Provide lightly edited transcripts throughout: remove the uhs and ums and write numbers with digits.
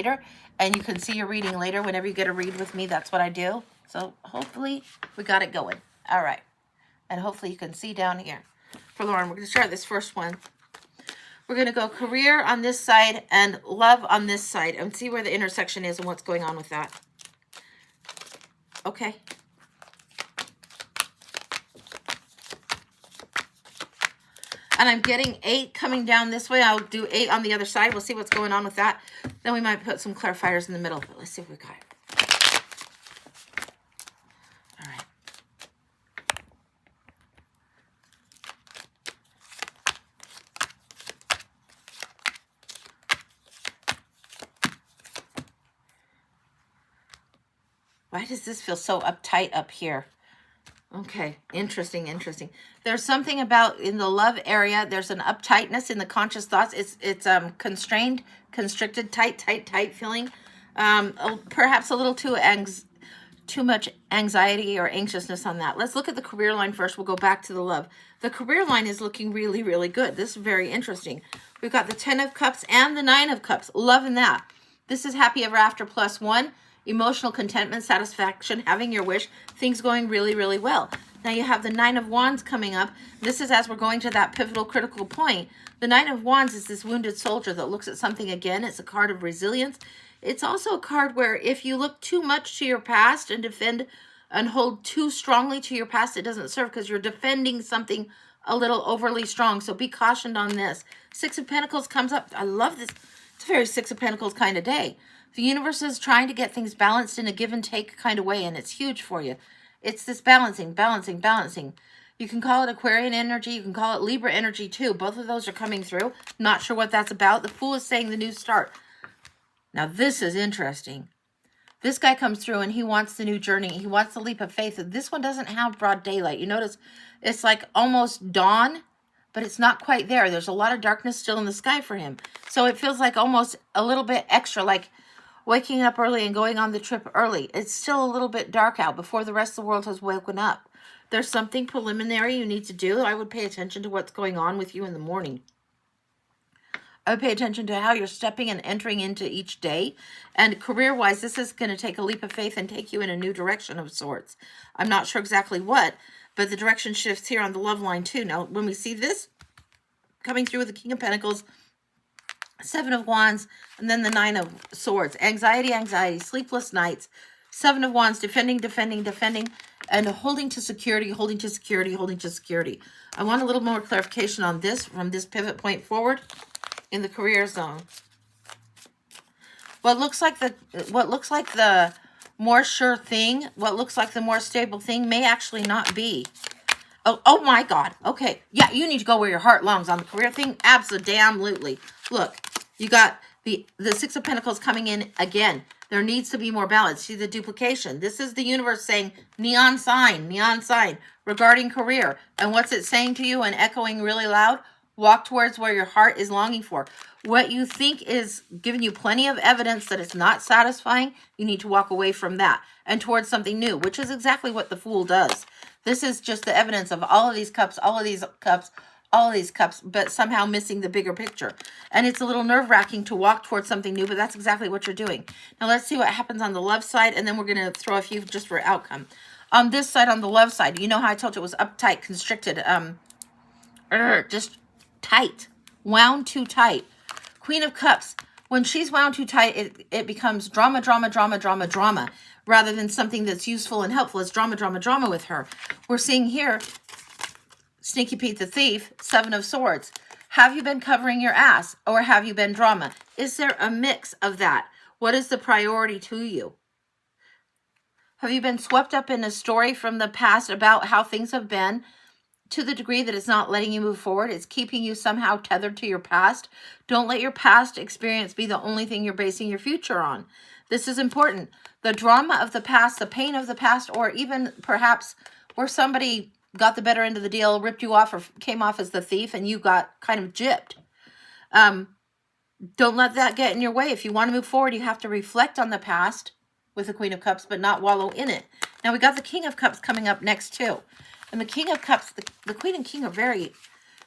later, and you can see your reading later. Whenever you get a read with me, that's what I do. So hopefully we got it going. All right. And hopefully you can see down here. For Lauren, we're going to start this first one. We're going to go career on this side and love on this side and see where the intersection is and what's going on with that. Okay. And I'm getting 8 coming down this way. I'll do 8 on the other side. We'll see what's going on with that. Then we might put some clarifiers in the middle. But let's see what we got. All right. Why does this feel so uptight up here? Okay, interesting, interesting. There's something about in the love area, there's an uptightness in the conscious thoughts. It's constrained, constricted, tight feeling. Perhaps a little too much anxiety or anxiousness on that. Let's look at the career line first. We'll go back to the love. The career line is looking really, really good. This is very interesting. We've got the 10 of Cups and the 9 of Cups. Loving that. This is happy ever after +1. Emotional contentment, satisfaction, having your wish, things going really, really well. Now you have the 9 of Wands coming up. This is as we're going to that pivotal, critical point. The 9 of Wands is this wounded soldier that looks at something again. It's a card of resilience. It's also a card where if you look too much to your past and defend and hold too strongly to your past, it doesn't serve because you're defending something a little overly strong. So be cautioned on this. 6 of Pentacles comes up. I love this. It's a very 6 of Pentacles kind of day. The universe is trying to get things balanced in a give and take kind of way, and it's huge for you. It's this balancing. You can call it Aquarian energy. You can call it Libra energy too. Both of those are coming through. Not sure what that's about. The Fool is saying the new start. Now, this is interesting. This guy comes through, and he wants the new journey. He wants the leap of faith. This one doesn't have broad daylight. You notice it's like almost dawn, but it's not quite there. There's a lot of darkness still in the sky for him. So it feels like almost a little bit extra, like waking up early and going on the trip early. It's still a little bit dark out before the rest of the world has woken up. There's something preliminary you need to do. I would pay attention to what's going on with you in the morning. I would pay attention to how you're stepping and entering into each day. And career-wise, this is going to take a leap of faith and take you in a new direction of sorts. I'm not sure exactly what, but the direction shifts here on the love line too. Now, when we see this coming through with the King of Pentacles, 7 of Wands, and then the 9 of Swords. Anxiety, sleepless nights. 7 of Wands, defending, and holding to security. I want a little more clarification on this from this pivot point forward in the career zone. What looks like the more sure thing, what looks like the more stable thing may actually not be. Oh my God. Okay. Yeah, you need to go where your heart longs on the career thing. Absolutely. Look, you got the 6 of Pentacles coming in again. There needs to be more balance. See the duplication. This is the universe saying neon sign regarding career. And what's it saying to you and echoing really loud? Walk towards where your heart is longing for. What you think is giving you plenty of evidence that it's not satisfying, you need to walk away from that and towards something new, which is exactly what the Fool does. This is just the evidence of all of these cups, but somehow missing the bigger picture. And it's a little nerve-wracking to walk towards something new, but that's exactly what you're doing. Now let's see what happens on the love side, and then we're going to throw a few just for outcome. On this side, on the love side, you know how I told you it was uptight, constricted, just tight, wound too tight. Queen of Cups, when she's wound too tight, it becomes drama, rather than something that's useful and helpful. It's drama with her. We're seeing here, Sneaky Pete the Thief, 7 of Swords. Have you been covering your ass or have you been drama? Is there a mix of that? What is the priority to you? Have you been swept up in a story from the past about how things have been to the degree that it's not letting you move forward? It's keeping you somehow tethered to your past. Don't let your past experience be the only thing you're basing your future on. This is important. The drama of the past, the pain of the past, or even perhaps where somebody got the better end of the deal, ripped you off, or came off as the thief, and you got kind of gypped. Don't let that get in your way. If you want to move forward, you have to reflect on the past with the Queen of Cups, but not wallow in it. Now, we got the King of Cups coming up next, too. And the King of Cups, the Queen and King are very...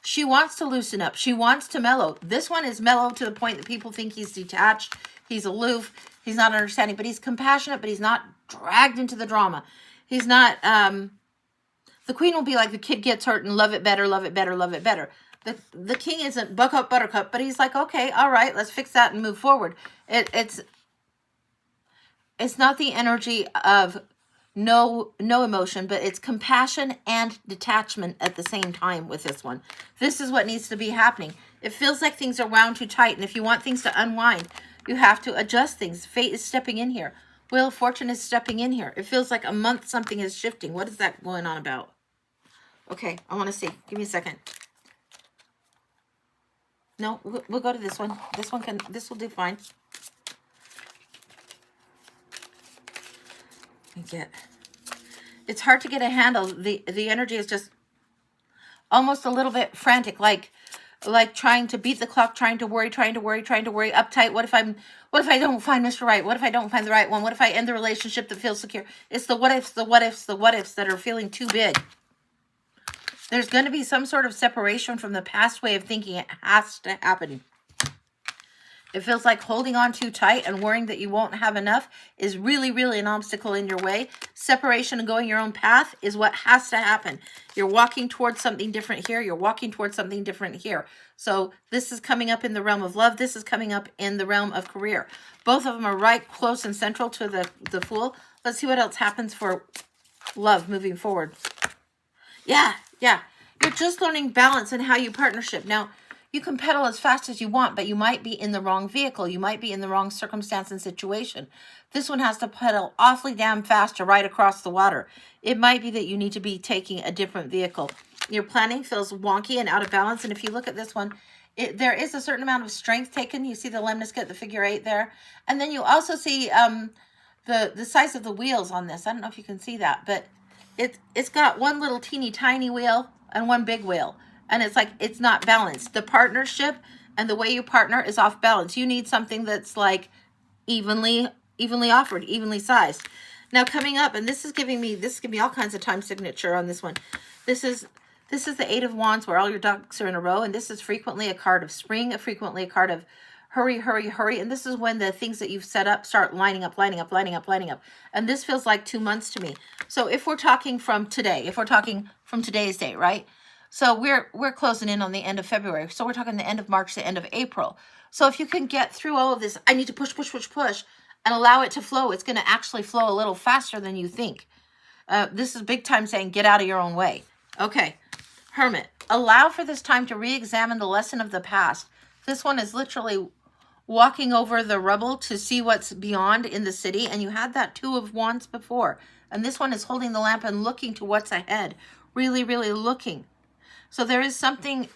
She wants to loosen up. She wants to mellow. This one is mellow to the point that people think he's detached. He's aloof. He's not understanding, but he's compassionate, but he's not dragged into the drama. He's not, the queen will be like, the kid gets hurt and love it better, love it better, love it better. The king isn't buck up buttercup, but he's like, okay, all right, let's fix that and move forward. It's not the energy of no emotion, but it's compassion and detachment at the same time with this one. This is what needs to be happening. It feels like things are wound too tight, and if you want things to unwind, you have to adjust things. Fate is stepping in here. Wheel of Fortune is stepping in here. It feels like a month something is shifting. What is that going on about? Okay, I want to see. Give me a second. No, we'll go to this one. This will do fine. It's hard to get a handle. The energy is just almost a little bit frantic, like trying to beat the clock, trying to worry, uptight. What if I don't find Mr. Right? What if I don't find the right one? What if I end the relationship that feels secure? It's the what ifs that are feeling too big. There's going to be some sort of separation from the past way of thinking. It has to happen. It feels like holding on too tight and worrying that you won't have enough is really, really an obstacle in your way. Separation and going your own path is what has to happen. You're walking towards something different here. You're walking towards something different here. So this is coming up in the realm of love. This is coming up in the realm of career. Both of them are right close and central to the Fool. Let's see what else happens for love moving forward. Yeah. You're just learning balance and how you partnership. Now, you can pedal as fast as you want, but you might be in the wrong vehicle. You might be in the wrong circumstance and situation. This one has to pedal awfully damn fast to ride across the water. It might be that you need to be taking a different vehicle. Your planning feels wonky and out of balance. And if you look at this one, there is a certain amount of strength taken. You see the lemniscate, the figure 8 there. And then you also see the size of the wheels on this. I don't know if you can see that, but it's got one little teeny tiny wheel and one big wheel. And it's like, it's not balanced. The partnership and the way you partner is off balance. You need something that's like evenly offered, evenly sized. Now coming up, and this is giving me all kinds of time signature on this one. This is the 8 of Wands where all your ducks are in a row. And this is frequently a card of spring, frequently a card of hurry, hurry, hurry. And this is when the things that you've set up start lining up. And this feels like 2 months to me. So if we're talking from today, if we're talking from today's date, right? So we're closing in on the end of February. So we're talking the end of March, the end of April. So if you can get through all of this, I need to push, and allow it to flow. It's going to actually flow a little faster than you think. This is big time saying, get out of your own way. Okay. Hermit. Allow for this time to re-examine the lesson of the past. This one is literally walking over the rubble to see what's beyond in the city. And you had that 2 of Wands before. And this one is holding the lamp and looking to what's ahead. Really, really looking. So there is something,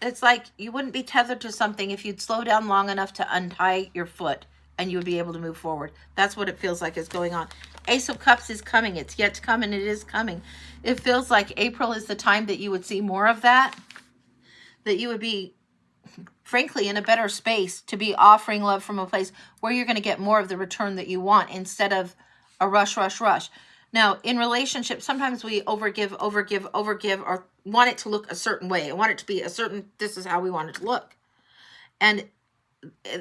it's like you wouldn't be tethered to something if you'd slow down long enough to untie your foot and you would be able to move forward. That's what it feels like is going on. Ace of Cups is coming. It's yet to come, and it is coming. It feels like April is the time that you would see more of that you would be, frankly, in a better space to be offering love from a place where you're going to get more of the return that you want instead of a rush. Now, in relationships, sometimes we overgive, or want it to look a certain way. I want it to be a certain, this is how we want it to look. And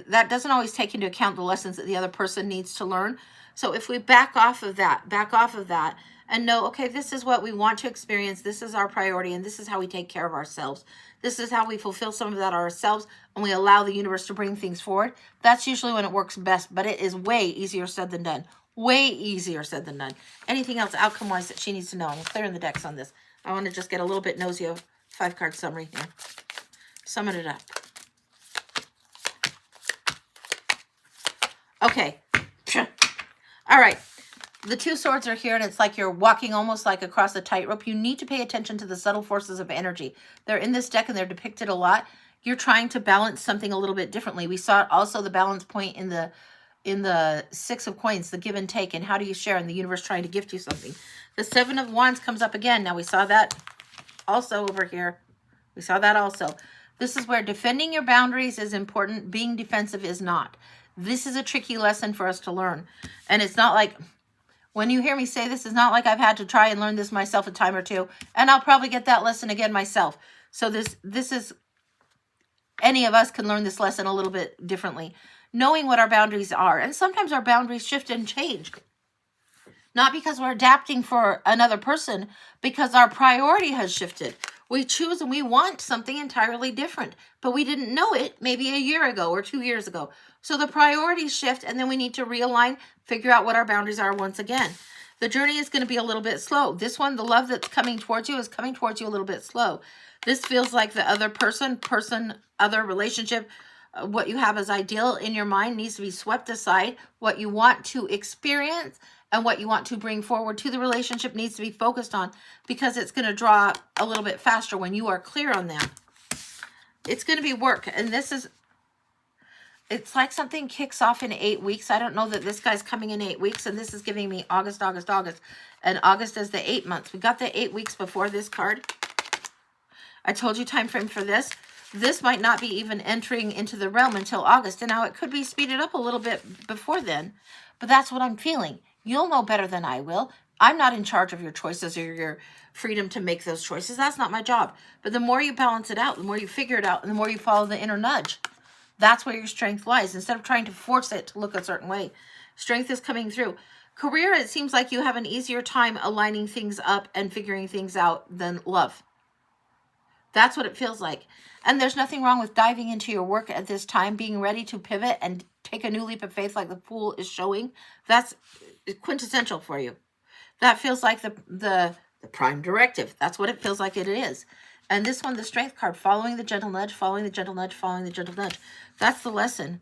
that doesn't always take into account the lessons that the other person needs to learn. So if we back off of that and know, okay, this is what we want to experience. This is our priority, and this is how we take care of ourselves. This is how we fulfill some of that ourselves, and we allow the universe to bring things forward. That's usually when it works best, but it is way easier said than done. Way easier said than done. Anything else outcome-wise that she needs to know? I'm clearing the decks on this. I want to just get a little bit nosy of 5-card summary here. Summon it up. Okay. All right. The 2 swords are here, and it's like you're walking almost like across a tightrope. You need to pay attention to the subtle forces of energy. They're in this deck, and they're depicted a lot. You're trying to balance something a little bit differently. We saw also the balance point in the 6 of Coins, the give and take, and how do you share, and the universe trying to gift you something. The 7 of Wands comes up again. Now, we saw that also over here. We saw that also. This is where defending your boundaries is important. Being defensive is not. This is a tricky lesson for us to learn. And it's not like, when you hear me say this, it's not like I've had to try and learn this myself a time or two. And I'll probably get that lesson again myself. So this is, any of us can learn this lesson a little bit differently. knowing what our boundaries are. And sometimes our boundaries shift and change. Not because we're adapting for another person, because our priority has shifted. We choose and we want something entirely different, but we didn't know it maybe a year ago or 2 years ago. So the priorities shift, and then we need to realign, figure out what our boundaries are once again. The journey is going to be a little bit slow. This one, the love that's coming towards you is coming towards you a little bit slow. This feels like the other person, other relationship, what you have as ideal in your mind needs to be swept aside. What you want to experience and what you want to bring forward to the relationship needs to be focused on, because it's going to draw a little bit faster when you are clear on them. It's going to be work. And it's like something kicks off in 8 weeks. I don't know that this guy's coming in 8 weeks, and this is giving me August, August, August. And August is the 8 months. We got the 8 weeks before this card. I told you time frame for this. This might not be even entering into the realm until August. And now it could be speeded up a little bit before then. But that's what I'm feeling. You'll know better than I will. I'm not in charge of your choices or your freedom to make those choices. That's not my job. But the more you balance it out, the more you figure it out, and the more you follow the inner nudge. That's where your strength lies. Instead of trying to force it to look a certain way, strength is coming through. Career, it seems like you have an easier time aligning things up and figuring things out than love. That's what it feels like. And there's nothing wrong with diving into your work at this time, being ready to pivot and take a new leap of faith like the Fool is showing. That's quintessential for you. That feels like the prime directive. That's what it feels like it is. And this one, the Strength card, following the gentle nudge, following the gentle nudge, following the gentle nudge. That's the lesson.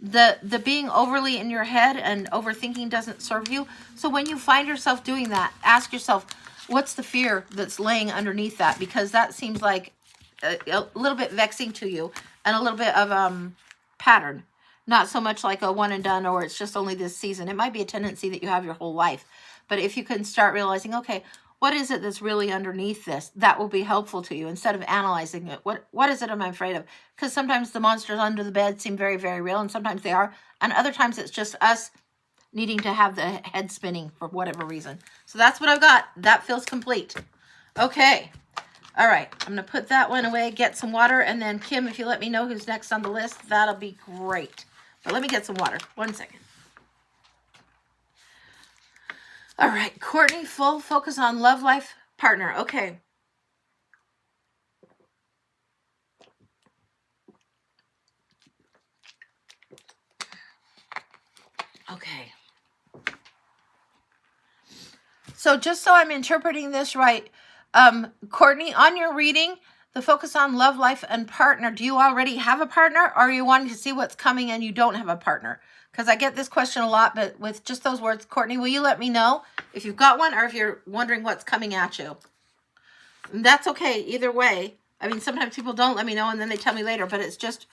The being overly in your head and overthinking doesn't serve you. So when you find yourself doing that, ask yourself, what's the fear that's laying underneath that? Because that seems like a little bit vexing to you, and a little bit of pattern. Not so much like a one and done, or it's just only this season. It might be a tendency that you have your whole life. But if you can start realizing, okay, what is it that's really underneath this? That will be helpful to you instead of analyzing it. What is it I'm afraid of? Because sometimes the monsters under the bed seem very, very real, and sometimes they are. And other times it's just us needing to have the head spinning for whatever reason. So that's what I've got. That feels complete. Okay. All right. I'm going to put that one away, get some water, and then Kim, if you let me know who's next on the list, that'll be great. But let me get some water. 1 second. All right. Courtney, full focus on love life partner. Okay. Okay. So just so I'm interpreting this right, Courtney, on your reading, the focus on love life and partner, do you already have a partner, or are you wanting to see what's coming and you don't have a partner? Because I get this question a lot, but with just those words, Courtney, will you let me know if you've got one or if you're wondering what's coming at you? And that's okay, either way. I mean, sometimes people don't let me know and then they tell me later, but it's just,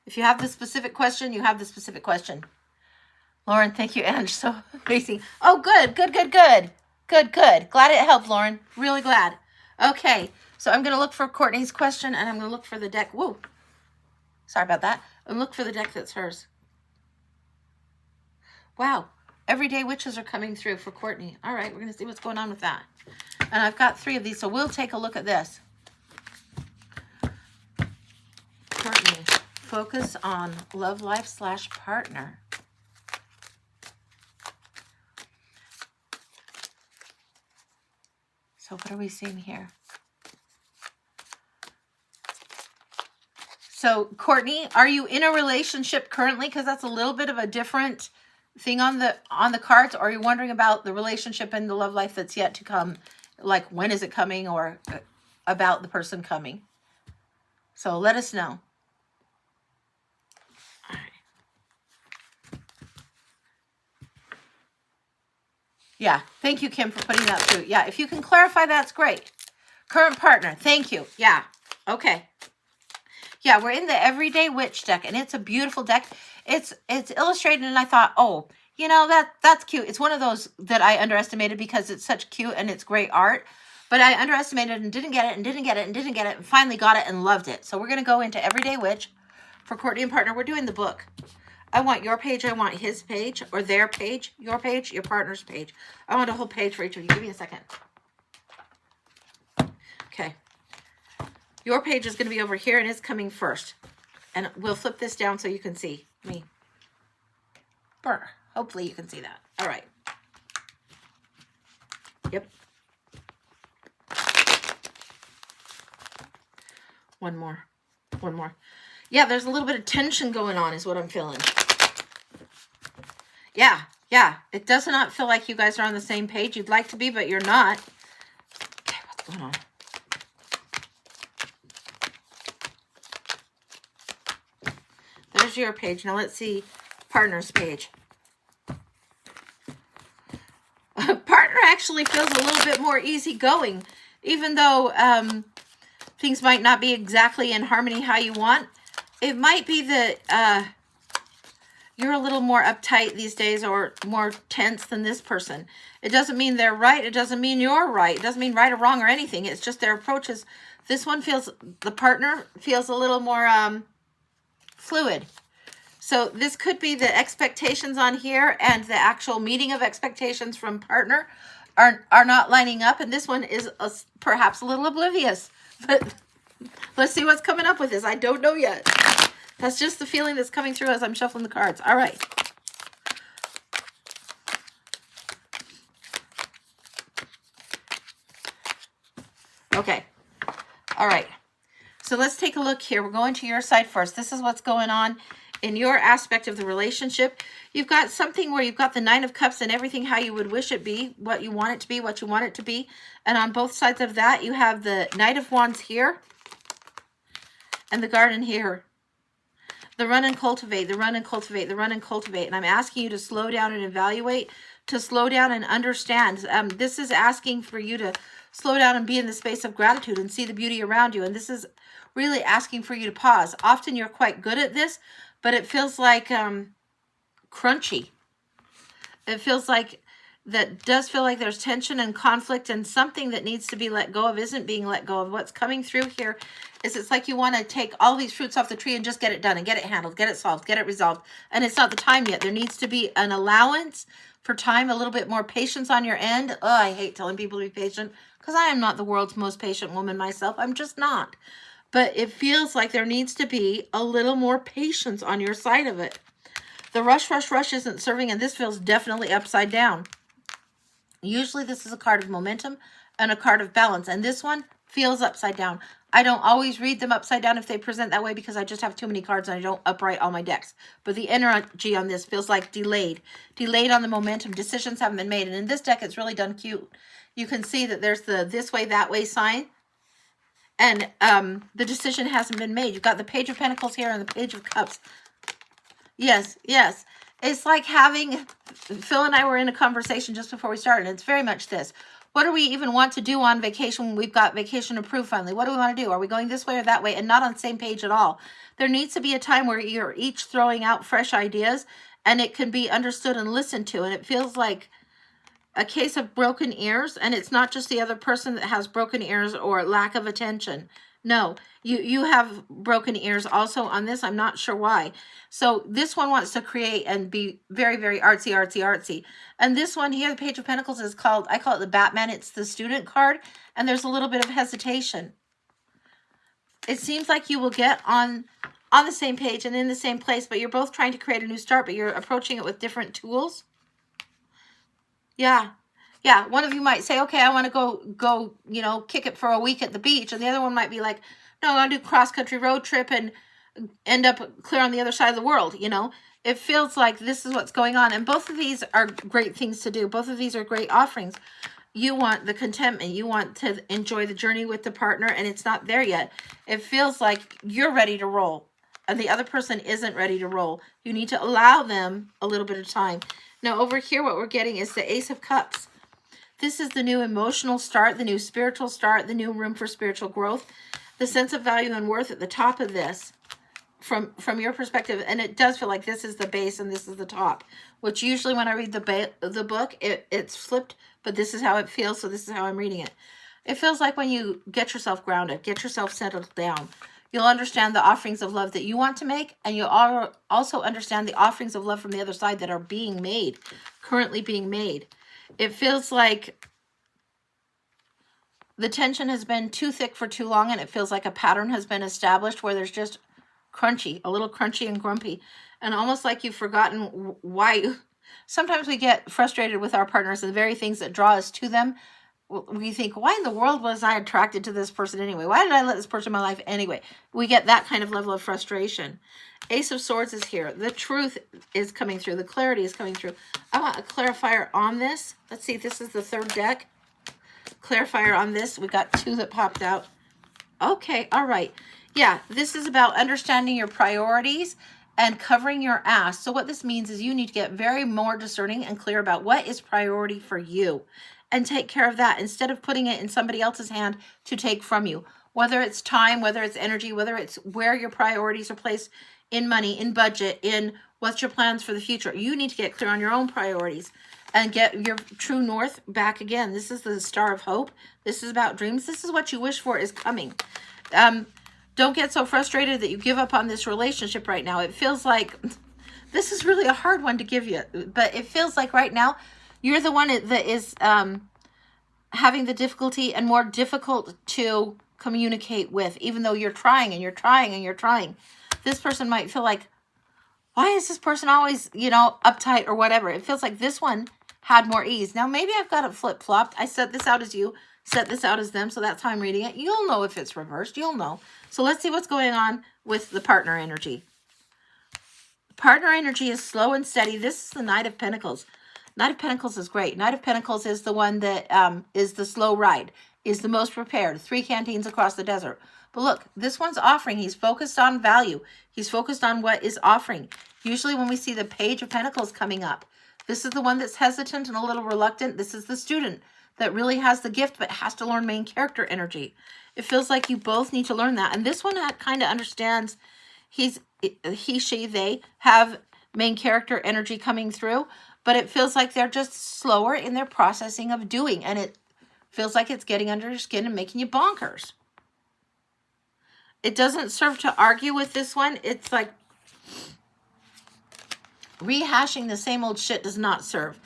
if you have the specific question, you have the specific question. Lauren, thank you, Ange. So amazing. Oh, good. Glad it helped, Lauren. Really glad. Okay, so I'm going to look for Courtney's question, and I'm going to look for the deck. Whoa. Sorry about that. And look for the deck that's hers. Wow. Everyday witches are coming through for Courtney. All right, we're going to see what's going on with that. And I've got 3 of these, so we'll take a look at this. Courtney, focus on love life / partner. So what are we seeing here? So Courtney, are you in a relationship currently? Because that's a little bit of a different thing on the cards. Or are you wondering about the relationship and the love life that's yet to come? Like, when is it coming, or about the person coming? So let us know. All right. Yeah, thank you, Kim, for putting that through. Yeah, if you can clarify, that's great. Current partner, thank you. Yeah, okay. Yeah, we're in the Everyday Witch deck, and it's a beautiful deck. It's illustrated, and I thought, oh, you know, that's cute. It's one of those that I underestimated because it's such cute and it's great art. But I underestimated and didn't get it and didn't get it and didn't get it and finally got it and loved it. So we're going to go into Everyday Witch for Courtney and partner. We're doing the book. I want your page. I want his page, or their page, your partner's page. I want a whole page for each of you. Give me a second. Okay. Your page is going to be over here, and it's coming first. And we'll flip this down so you can see. me. Brr. Hopefully you can see that. All right. Yep. One more. One more. Yeah, there's a little bit of tension going on is what I'm feeling. Yeah. Yeah. It does not feel like you guys are on the same page. You'd like to be, but you're not. Okay, what's going on? There's your page. Now let's see partner's page. Partner actually feels a little bit more easygoing, even though things might not be exactly in harmony how you want. It might be that you're a little more uptight these days or more tense than this person. It doesn't mean they're right. It doesn't mean you're right. It doesn't mean right or wrong or anything. It's just their approaches. This one feels, the partner feels a little more fluid. So this could be the expectations on here and the actual meeting of expectations from partner are not lining up. And this one is perhaps a little oblivious. But let's see what's coming up with this. I don't know yet. That's just the feeling that's coming through as I'm shuffling the cards. All right. Okay. All right. So let's take a look here. We're going to your side first. This is what's going on in your aspect of the relationship. You've got something where you've got the Nine of Cups and everything how you would wish it be, what you want it to be, what you want it to be. And on both sides of that, you have the Knight of Wands here and the Garden here. The run and cultivate, the run and cultivate, the run and cultivate. And I'm asking you to slow down and evaluate, to slow down and understand. This is asking for you to slow down and be in the space of gratitude and see the beauty around you. And this is really asking for you to pause. Often you're quite good at this, but it feels like crunchy. It feels like that does feel like there's tension and conflict and something that needs to be let go of isn't being let go of. What's coming through here is it's like you want to take all these fruits off the tree and just get it done and get it handled, get it solved, get it resolved. And it's not the time yet. There needs to be an allowance for time, a little bit more patience on your end. Oh, I hate telling people to be patient because I am not the world's most patient woman myself. I'm just not. But it feels like there needs to be a little more patience on your side of it. The rush, rush, rush isn't serving, and this feels definitely upside down. Usually this is a card of momentum and a card of balance, and this one feels upside down. I don't always read them upside down if they present that way because I just have too many cards and I don't upright all my decks. But the energy on this feels like delayed. Delayed on the momentum. Decisions haven't been made. And in this deck, it's really done cute. You can see that there's the this way, that way sign. And the decision hasn't been made. You've got the Page of Pentacles here and the Page of Cups. Yes, yes. It's like having, Phil and I were in a conversation just before we started. It's very much this. What do we even want to do on vacation when we've got vacation approved finally? What do we want to do? Are we going this way or that way? And not on the same page at all. There needs to be a time where you're each throwing out fresh ideas and it can be understood and listened to. And it feels like a case of broken ears. And it's not just the other person that has broken ears or lack of attention. No, you have broken ears also on this. I'm not sure why. So this one wants to create and be very, very artsy, artsy, artsy. And this one here, the Page of Pentacles, is called, I call it the Batman. It's the student card. And there's a little bit of hesitation. It seems like you will get on the same page and in the same place, but you're both trying to create a new start, but you're approaching it with different tools. Yeah. Yeah, one of you might say, okay, I want to go, you know, kick it for a week at the beach. And the other one might be like, no, I want to do cross-country road trip and end up clear on the other side of the world, you know. It feels like this is what's going on. And both of these are great things to do. Both of these are great offerings. You want the contentment. You want to enjoy the journey with the partner, and it's not there yet. It feels like you're ready to roll, and the other person isn't ready to roll. You need to allow them a little bit of time. Now, over here, what we're getting is the Ace of Cups. This is the new emotional start, the new spiritual start, the new room for spiritual growth, the sense of value and worth at the top of this from your perspective. And it does feel like this is the base and this is the top, which usually when I read the book, it's flipped, but this is how it feels. So this is how I'm reading it. It feels like when you get yourself grounded, get yourself settled down, you'll understand the offerings of love that you want to make. And you'll also understand the offerings of love from the other side that are being made, currently being made. It feels like the tension has been too thick for too long, and it feels like a pattern has been established where there's just crunchy, a little crunchy and grumpy. and almost like you've forgotten why. Sometimes we get frustrated with our partners and the very things that draw us to them. We think, why in the world was I attracted to this person anyway? Why did I let this person in my life anyway? We get that kind of level of frustration. Ace of Swords is here. The truth is coming through. The clarity is coming through. I want a clarifier on this. Let's see. This is the third deck. Clarifier on this. We got 2 that popped out. Okay. All right. Yeah. This is about understanding your priorities and covering your ass. So what this means is you need to get very more discerning and clear about what is priority for you and take care of that instead of putting it in somebody else's hand to take from you. Whether it's time, whether it's energy, whether it's where your priorities are placed in money, in budget, in what's your plans for the future. You need to get clear on your own priorities and get your true north back again. This is the Star of Hope. This is about dreams. This is what you wish for is coming. Don't get so frustrated that you give up on this relationship right now. It feels like this is really a hard one to give you, but it feels like right now you're the one that is having the difficulty and more difficult to communicate with, even though you're trying and you're trying and you're trying. This person might feel like, why is this person always, uptight or whatever? It feels like this one had more ease. Now, maybe I've got it flip-flopped. I set this out as you, set this out as them, so that's how I'm reading it. You'll know if it's reversed. You'll know. So let's see what's going on with the partner energy. Partner energy is slow and steady. This is the Knight of Pentacles. Knight of Pentacles is great. Knight of Pentacles is the one that is the slow ride, is the most prepared. 3 canteens across the desert. But look, this one's offering. He's focused on value. He's focused on what is offering. Usually when we see the Page of Pentacles coming up, this is the one that's hesitant and a little reluctant. This is the student that really has the gift but has to learn main character energy. It feels like you both need to learn that. And this one kind of understands he, she, they have main character energy coming through, but it feels like they're just slower in their processing of doing. And it feels like it's getting under your skin and making you bonkers. It doesn't serve to argue with this one. It's like rehashing the same old shit does not serve.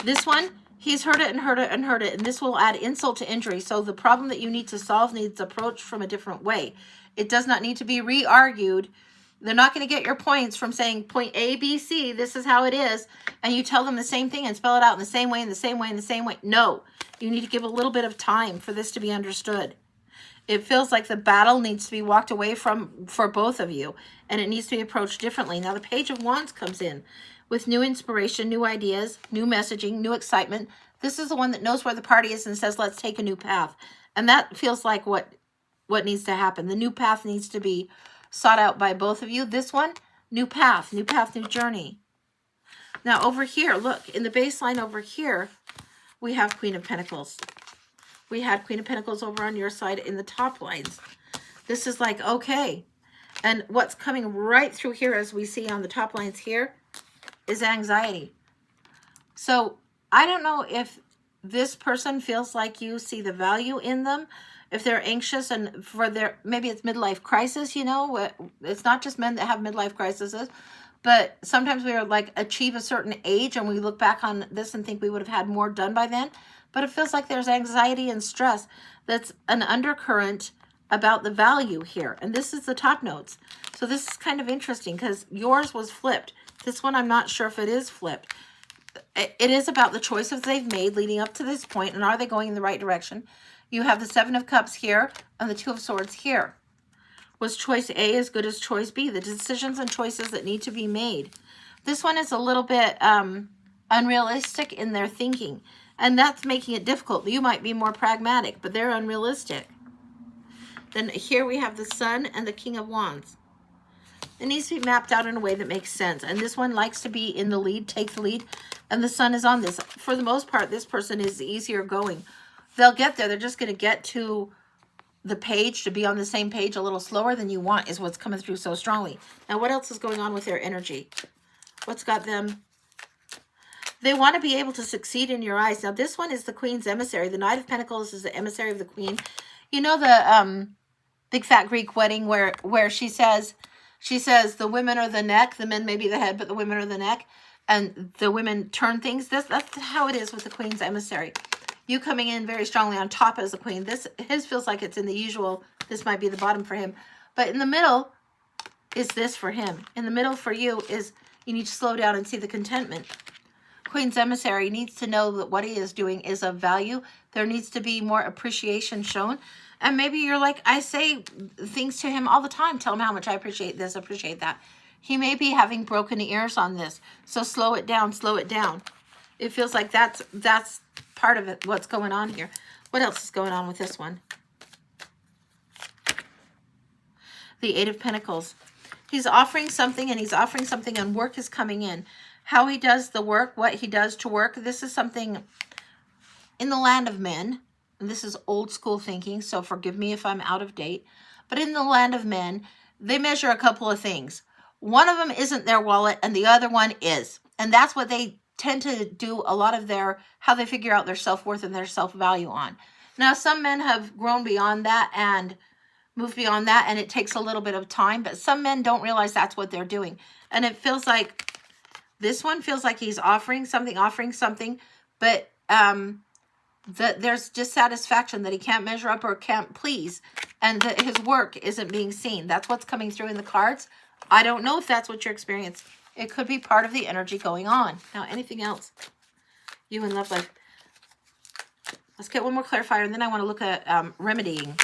This one, he's heard it and heard it and heard it, and this will add insult to injury. So the problem that you need to solve needs approached from a different way. It does not need to be re-argued. They're not going to get your points from saying point A, B, C, this is how it is, and you tell them the same thing and spell it out in the same way, in the same way, in the same way. No, you need to give a little bit of time for this to be understood. It feels like the battle needs to be walked away from for both of you, and it needs to be approached differently. Now, the Page of Wands comes in with new inspiration, new ideas, new messaging, new excitement. This is the one that knows where the party is and says, let's take a new path. And that feels like what needs to happen. The new path needs to be sought out by both of you. This one, new path, new journey. Now, over here, look, in the baseline over here, we have Queen of Pentacles. We had Queen of Pentacles over on your side in the top lines. This is like, okay. And what's coming right through here, as we see on the top lines here, is anxiety. So I don't know if this person feels like you see the value in them, if they're anxious and for their, maybe it's midlife crisis, it's not just men that have midlife crises, but sometimes we are like achieve a certain age and we look back on this and think we would have had more done by then. But it feels like there's anxiety and stress that's an undercurrent about the value here. And this is the top notes. So this is kind of interesting because yours was flipped. This one, I'm not sure if it is flipped. It is about the choices they've made leading up to this point, and are they going in the right direction? You have the 7 of Cups here and the 2 of Swords here. Was choice A as good as choice B? The decisions and choices that need to be made. This one is a little bit unrealistic in their thinking. And that's making it difficult. You might be more pragmatic, but they're unrealistic. Then here we have the Sun and the King of Wands. It needs to be mapped out in a way that makes sense. And this one likes to be in the lead, take the lead. And the Sun is on this. For the most part, this person is easier going. They'll get there. They're just going to get to the page, to be on the same page a little slower than you want, is what's coming through so strongly. Now, what else is going on with their energy? What's got them? They want to be able to succeed in your eyes. Now, this one is the Queen's emissary. The Knight of Pentacles is the emissary of the Queen. You know the Big Fat Greek Wedding where she says the women are the neck, the men may be the head, but the women are the neck, and the women turn things. That's how it is with the Queen's emissary. You coming in very strongly on top as the Queen. His feels like it's in the usual. This might be the bottom for him, but in the middle, is this for him. In the middle for you is you need to slow down and see the contentment. Queen's Emissary needs to know that what he is doing is of value. There needs to be more appreciation shown. And maybe you're like, I say things to him all the time. Tell him how much I appreciate this, appreciate that. He may be having broken ears on this. So slow it down, slow it down. It feels like that's part of it, what's going on here. What else is going on with this one? The Eight of Pentacles. He's offering something, and he's offering something, and work is coming in. How he does the work, what he does to work. This is something in the land of men. And this is old school thinking, so forgive me if I'm out of date. But in the land of men, they measure a couple of things. One of them isn't their wallet, and the other one is. And that's what they tend to do a lot of their, how they figure out their self-worth and their self-value on. Now, some men have grown beyond that and moved beyond that, and it takes a little bit of time, but some men don't realize that's what they're doing. And it feels like, this one feels like he's offering something, but there's dissatisfaction that he can't measure up or can't please, and that his work isn't being seen. That's what's coming through in the cards. I don't know if that's what you're experiencing. It could be part of the energy going on. Now, anything else? You in love life. Let's get one more clarifier, and then I want to look at remedying.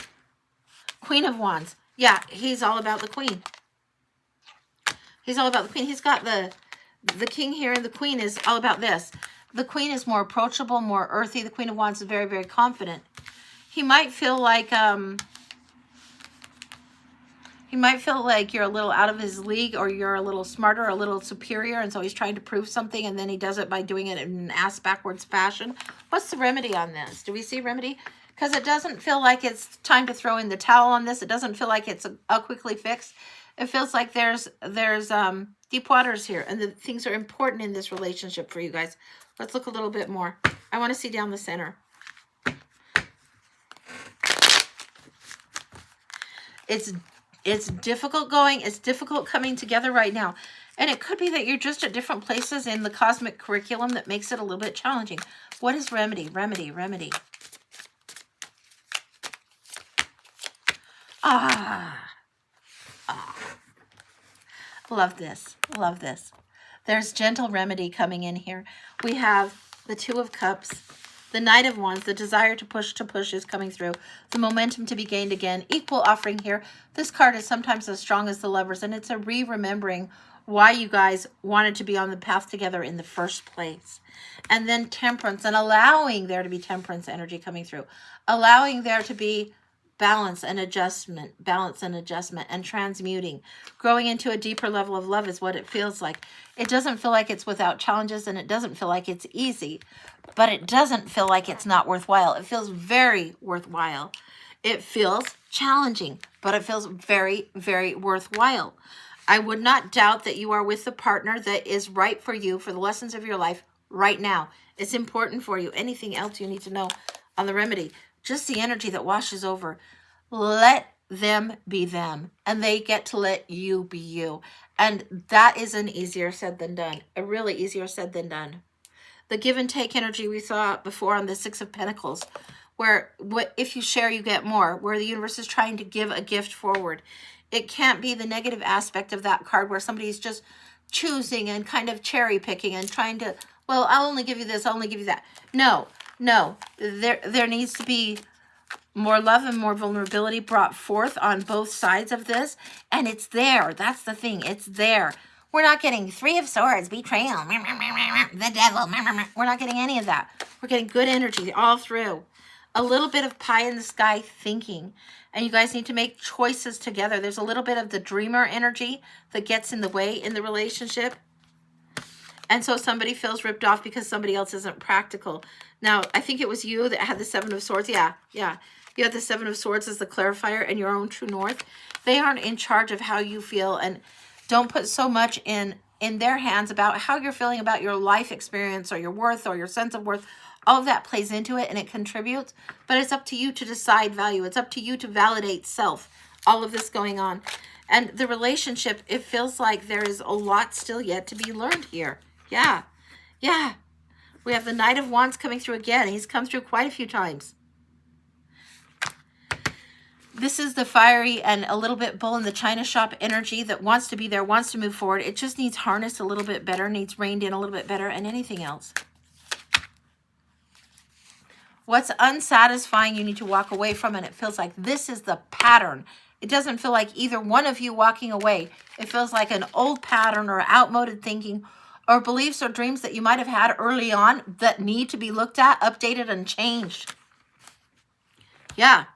Queen of Wands. Yeah, he's all about the Queen. He's all about the Queen. He's got the King here, and the Queen is all about this. The Queen is more approachable, more earthy. The Queen of Wands is very, very confident. He might feel like you're a little out of his league, or you're a little smarter, a little superior, and so he's trying to prove something, and then he does it by doing it in an ass-backwards fashion. What's the remedy on this? Do we see remedy? Because it doesn't feel like it's time to throw in the towel on this. It doesn't feel like it's a quickly fixed. It feels like there's deep waters here, and the things are important in this relationship for you guys. Let's look a little bit more. I want to see down the center. It's difficult going. It's difficult coming together right now. And it could be that you're just at different places in the cosmic curriculum that makes it a little bit challenging. What is remedy? Remedy, remedy. Love this. Love this. There's gentle remedy coming in here. We have the Two of Cups, the Knight of Wands, the desire to push is coming through. The momentum to be gained again. Equal offering here. This card is sometimes as strong as the Lovers, and it's a remembering why you guys wanted to be on the path together in the first place. And then Temperance, and allowing there to be Temperance energy coming through. Allowing there to be balance and adjustment, and transmuting. Growing into a deeper level of love is what it feels like. It doesn't feel like it's without challenges, and it doesn't feel like it's easy, but it doesn't feel like it's not worthwhile. It feels very worthwhile. It feels challenging, but it feels very, very worthwhile. I would not doubt that you are with the partner that is right for you, for the lessons of your life right now. It's important for you. Anything else you need to know on the remedy? Just the energy that washes over. Let them be them, and they get to let you be you. And that is an easier said than done. A really easier said than done. The give and take energy we saw before on the Six of Pentacles, where if you share, you get more, where the universe is trying to give a gift forward. It can't be the negative aspect of that card where somebody's just choosing and kind of cherry picking and trying to, well, I'll only give you this, I'll only give you that. No. There needs to be more love and more vulnerability brought forth on both sides of this. And it's there. That's the thing. It's there. We're not getting Three of Swords, betrayal, the devil. We're not getting any of that. We're getting good energy all through. A little bit of pie in the sky thinking. And you guys need to make choices together. There's a little bit of the dreamer energy that gets in the way in the relationship. And so somebody feels ripped off because somebody else isn't practical. Now, I think it was you that had the Seven of Swords. Yeah. You had the Seven of Swords as the clarifier and your own true north. They aren't in charge of how you feel, and don't put so much in their hands about how you're feeling about your life experience or your worth or your sense of worth. All of that plays into it and it contributes, but it's up to you to decide value. It's up to you to validate self. All of this going on. And the relationship, it feels like there is a lot still yet to be learned here. Yeah. We have the Knight of Wands coming through again. He's come through quite a few times. This is the fiery and a little bit bull in the china shop energy that wants to be there, wants to move forward. It just needs harnessed a little bit better, needs reined in a little bit better, and anything else. What's unsatisfying, you need to walk away from, and it feels like this is the pattern. It doesn't feel like either one of you walking away. It feels like an old pattern or outmoded thinking or beliefs or dreams that you might have had early on that need to be looked at, updated, and changed. Yeah.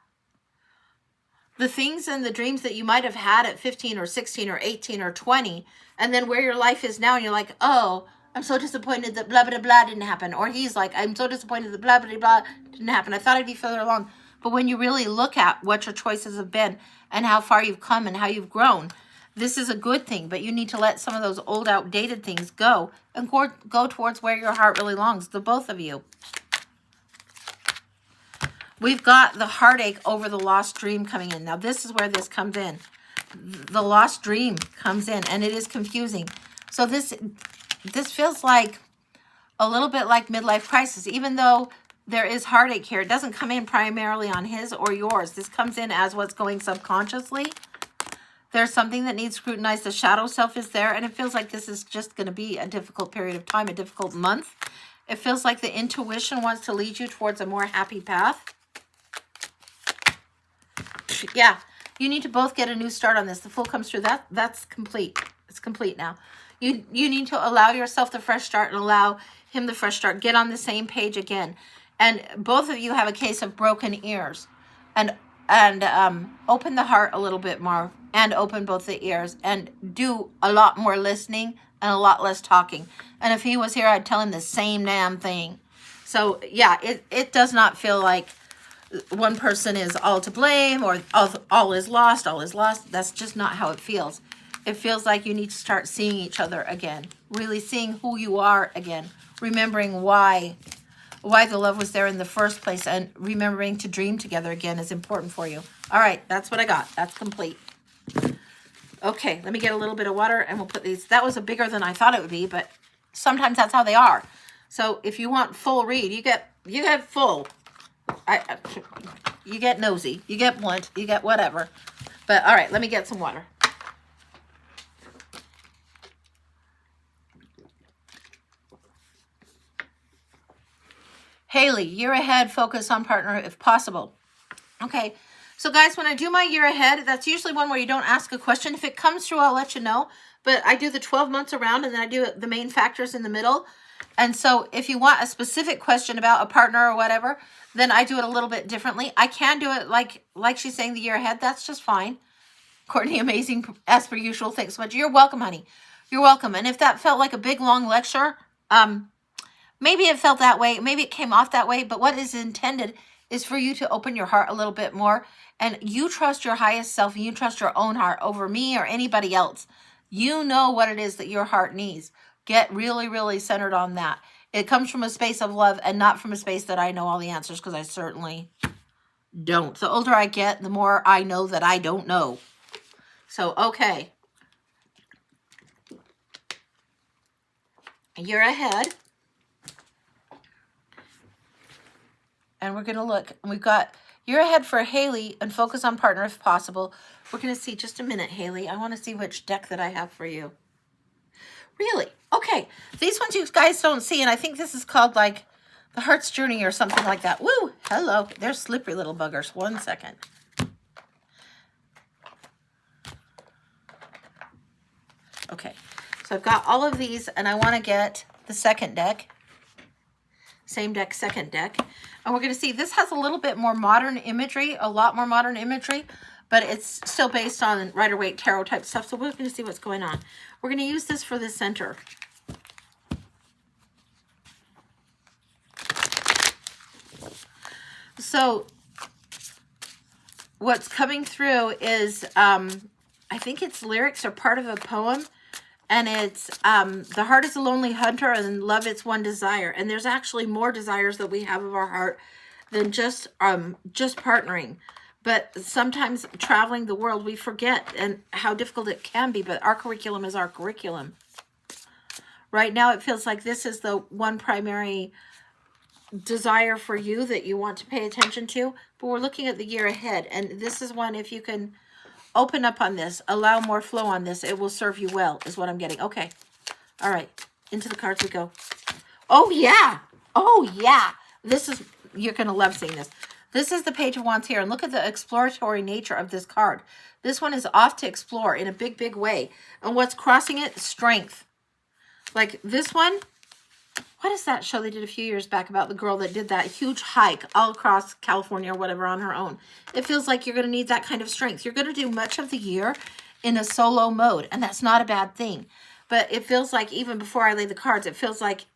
The things and the dreams that you might have had at 15 or 16 or 18 or 20, and then where your life is now, and you're like, oh, I'm so disappointed that blah, blah, blah didn't happen. Or he's like, I'm so disappointed that blah, blah, blah didn't happen. I thought I'd be further along. But when you really look at what your choices have been and how far you've come and how you've grown, this is a good thing. But you need to let some of those old, outdated things go and go towards where your heart really longs, the both of you. We've got the heartache over the lost dream coming in. Now, this is where this comes in. The lost dream comes in, and it is confusing. So this feels like a little bit like midlife crisis. Even though there is heartache here, it doesn't come in primarily on his or yours. This comes in as what's going subconsciously. There's something that needs scrutinized. The shadow self is there, and it feels like this is just going to be a difficult period of time, a difficult month. It feels like the intuition wants to lead you towards a more happy path. Yeah, you need to both get a new start on this. The Fool comes through. That's complete. It's complete now. You need to allow yourself the fresh start and allow him the fresh start. Get on the same page again. And both of you have a case of broken ears. And open the heart a little bit more and open both the ears and do a lot more listening and a lot less talking. And if he was here, I'd tell him the same damn thing. So, yeah, it does not feel like one person is all to blame or all is lost, all is lost. That's just not how it feels. It feels like you need to start seeing each other again, really seeing who you are again, remembering why the love was there in the first place, and remembering to dream together again is important for you. All right, that's what I got. That's complete. Okay, let me get a little bit of water and we'll put these. That was a bigger than I thought it would be, but sometimes that's how they are. So if you want full read, you get full. You get nosy, you get blunt, you get whatever. But all right, let me get some water. Haley, year ahead, focus on partner if possible. Okay, so guys, when I do my year ahead, that's usually one where you don't ask a question. If it comes through, I'll let you know. But I do the 12 months around, and then I do the main factors in the middle. And so if you want a specific question about a partner or whatever, then I do it a little bit differently. I can do it like she's saying the year ahead. That's just fine. Courtney, amazing as per usual. Thanks so much. You're welcome, honey. You're welcome. And if that felt like a big, long lecture, maybe it felt that way. Maybe it came off that way. But what is intended is for you to open your heart a little bit more. And you trust your highest self. And you trust your own heart over me or anybody else. You know what it is that your heart needs. Get really, really centered on that. It comes from a space of love and not from a space that I know all the answers, because I certainly don't. The older I get, the more I know that I don't know. So, okay. You're ahead. And we're going to look. We've got you're ahead for Haley and focus on partner if possible. We're going to see just a minute, Haley. I want to see which deck that I have for you. Really? Okay. These ones you guys don't see, and I think this is called like the Heart's Journey or something like that. Woo! Hello. They're slippery little buggers. 1 second. Okay. So I've got all of these, and I want to get the second deck. Same deck, second deck. And we're going to see this has a little bit more modern imagery, a lot more modern imagery, but it's still based on Rider-Waite tarot type stuff. So we're going to see what's going on. We're going to use this for the center. So what's coming through is, I think it's lyrics or part of a poem. And it's, the heart is a lonely hunter and love its one desire. And there's actually more desires that we have of our heart than just partnering. But sometimes traveling the world, we forget and how difficult it can be. But our curriculum is our curriculum. Right now, it feels like this is the one primary desire for you that you want to pay attention to, but we're looking at the year ahead. And this is one, if you can open up on this, allow more flow on this, it will serve you well, is what I'm getting. Okay. All right. Into the cards we go. Oh, yeah. Oh, yeah. This is, you're going to love seeing this. This is the Page of Wands here. And look at the exploratory nature of this card. This one is off to explore in a big, big way. And what's crossing it? Strength. Like this one, what is that show they did a few years back about the girl that did that huge hike all across California or whatever on her own? It feels like you're going to need that kind of strength. You're going to do much of the year in a solo mode, and that's not a bad thing. But it feels like, even before I lay the cards, it feels like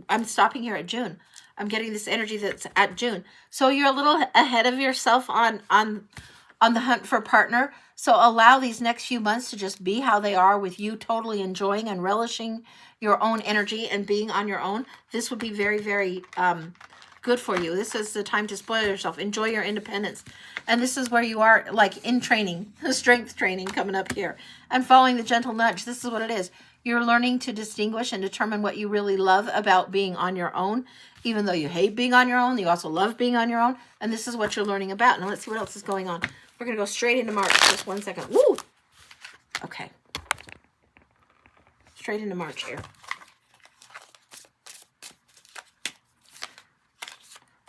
I'm stopping here at June. I'm getting this energy that's at June. So you're a little ahead of yourself on the hunt for a partner. So allow these next few months to just be how they are, with you totally enjoying and relishing your own energy and being on your own. This would be very, very good for you. This is the time to spoil yourself. Enjoy your independence. And this is where you are, like in training, strength training coming up here. And following the gentle nudge. This is what it is. You're learning to distinguish and determine what you really love about being on your own. Even though you hate being on your own, you also love being on your own. And this is what you're learning about. Now let's see what else is going on. We're going to go straight into March. Just 1 second. Woo! Okay. Straight into March here.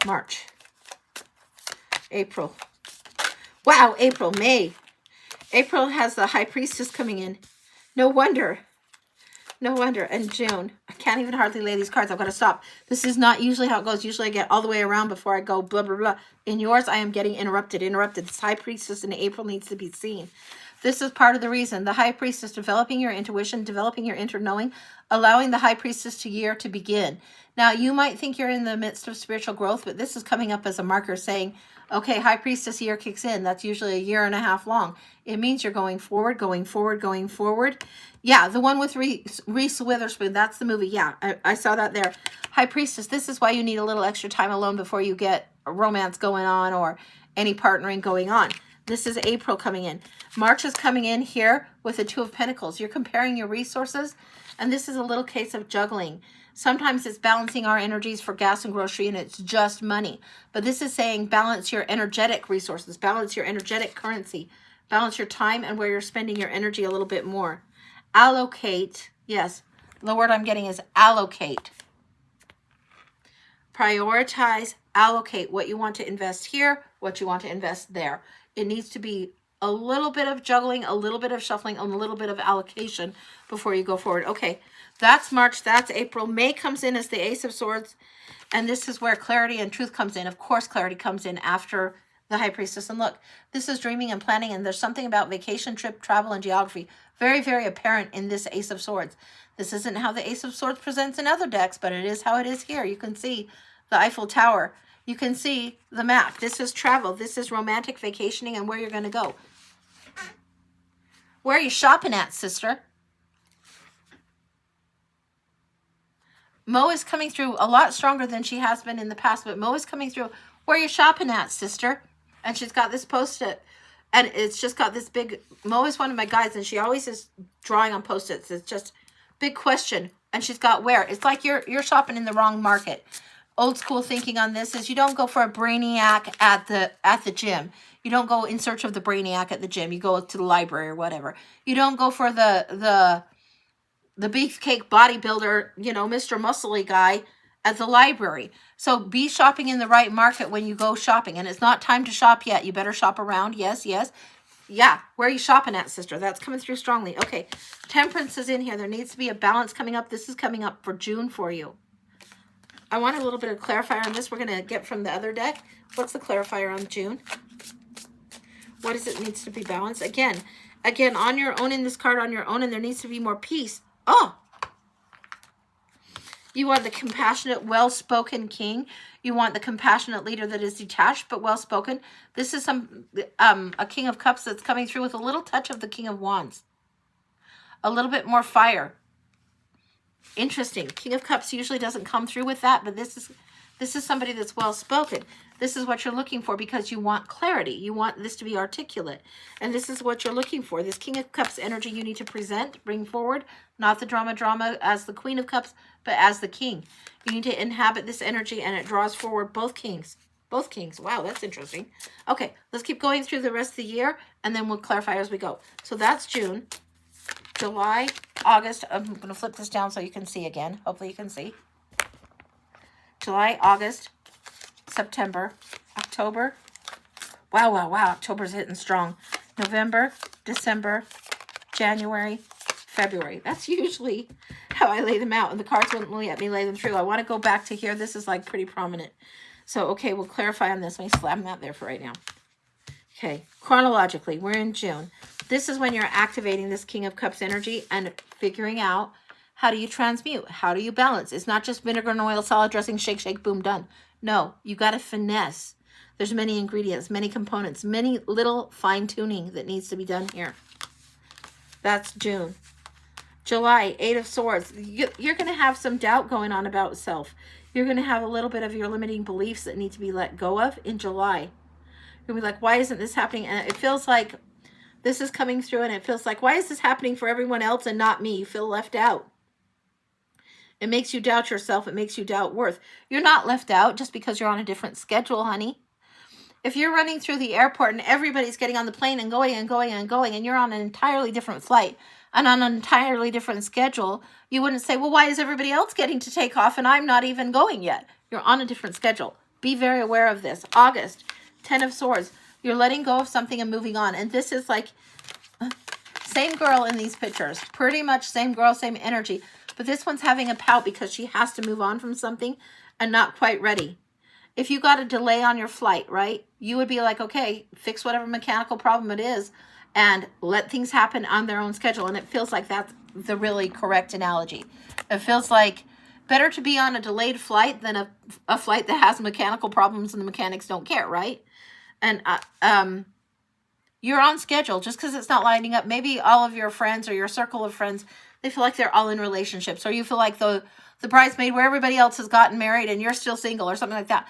March. April. Wow, April, May. April has the High Priestess coming in. No wonder. No wonder. And June. I can't even hardly lay these cards. I've got to stop. This is not usually how it goes. Usually I get all the way around before I go blah, blah, blah. In yours, I am getting interrupted. This High Priestess in April needs to be seen. This is part of the reason. The High Priestess, developing your intuition, developing your inner knowing, allowing the High Priestess year to begin. Now, you might think you're in the midst of spiritual growth, but this is coming up as a marker saying, okay, High Priestess year kicks in. That's usually a year and a half long. It means you're going forward, going forward, going forward. Yeah, the one with Reese Witherspoon, that's the movie. Yeah, I saw that there. High Priestess, this is why you need a little extra time alone before you get a romance going on or any partnering going on. This is April coming in. March is coming in here with the Two of Pentacles. You're comparing your resources, and this is a little case of juggling. Sometimes it's balancing our energies for gas and grocery, and it's just money. But this is saying balance your energetic resources, balance your energetic currency, balance your time and where you're spending your energy a little bit more. Allocate, yes, the word I'm getting is allocate. Prioritize, allocate what you want to invest here, what you want to invest there. It needs to be a little bit of juggling, a little bit of shuffling, and a little bit of allocation before you go forward. Okay, that's March, that's April. May comes in as the Ace of Swords, and this is where clarity and truth comes in. Of course, clarity comes in after the High Priestess. And look, this is dreaming and planning, and there's something about vacation, trip, travel, and geography very, very apparent in this Ace of Swords. This isn't how the Ace of Swords presents in other decks, but it is how it is here. You can see the Eiffel Tower. You can see the map. This is travel. This is romantic vacationing and where you're going to go. Where are you shopping at, sister? Mo is coming through a lot stronger than she has been in the past, but Mo is coming through. Where are you shopping at, sister? And she's got this Post-it, and it's just got this big, Mo is one of my guides, and she always is drawing on Post-its. It's just big question, and she's got where. It's like you're shopping in the wrong market. Old school thinking on this is you don't go for a brainiac at the gym. You don't go in search of the brainiac at the gym. You go to the library or whatever. You don't go for the beefcake bodybuilder, you know, Mr. Muscly guy at the library. So be shopping in the right market when you go shopping. And it's not time to shop yet. You better shop around. Yes, yes. Yeah, where are you shopping at, sister? That's coming through strongly. Okay, Temperance is in here. There needs to be a balance coming up. This is coming up for June for you. I want a little bit of clarifier on this. We're going to get from the other deck. What's the clarifier on June? What does it needs to be balanced? Again, on your own in this card, on your own, and there needs to be more peace. Oh! You want the compassionate, well-spoken king. You want the compassionate leader that is detached but well-spoken. This is a King of Cups that's coming through with a little touch of the King of Wands. A little bit more fire. Interesting. King of Cups usually doesn't come through with that, but this This is somebody that's well-spoken. This is what you're looking for because you want clarity. You want this to be articulate. And this is what you're looking for. This King of Cups energy you need to present, bring forward, not the drama as the Queen of Cups, but as the King. You need to inhabit this energy, and it draws forward both kings. Both kings. Wow, that's interesting. Okay, let's keep going through the rest of the year, and then we'll clarify as we go. So that's June, July, August. I'm going to flip this down so you can see again. Hopefully you can see. July, August, September, October. Wow, wow, wow. October's hitting strong. November, December, January, February. That's usually how I lay them out, and the cards wouldn't let me lay them through. I want to go back to here. This is like pretty prominent. So, okay, we'll clarify on this. Let me slam that there for right now. Okay, chronologically, we're in June. This is when you're activating this King of Cups energy and figuring out how do you transmute? How do you balance? It's not just vinegar and oil, salad dressing, shake, shake, boom, done. No, you got to finesse. There's many ingredients, many components, many little fine-tuning that needs to be done here. That's June. July, 8 of Swords. You're going to have some doubt going on about self. You're going to have a little bit of your limiting beliefs that need to be let go of in July. You're going to be like, why isn't this happening? And it feels like this is coming through, and it feels like, why is this happening for everyone else and not me? You feel left out. It makes you doubt yourself. It makes you doubt worth. You're not left out just because you're on a different schedule, honey. If you're running through the airport and everybody's getting on the plane and going and going and going, and you're on an entirely different flight and on an entirely different schedule, you wouldn't say, well, why is everybody else getting to take off and I'm not even going yet? You're on a different schedule. Be very aware of this. August, 10 of Swords. You're letting go of something and moving on. And this is like, same girl in these pictures. Pretty much same girl, same energy. But this one's having a pout because she has to move on from something and not quite ready. If you got a delay on your flight, right, you would be like, okay, fix whatever mechanical problem it is and let things happen on their own schedule. And it feels like that's the really correct analogy. It feels like better to be on a delayed flight than a flight that has mechanical problems and the mechanics don't care, right? And you're on schedule just because it's not lining up. Maybe all of your friends or your circle of friends, they feel like they're all in relationships, or you feel like the bridesmaid where everybody else has gotten married and you're still single or something like that.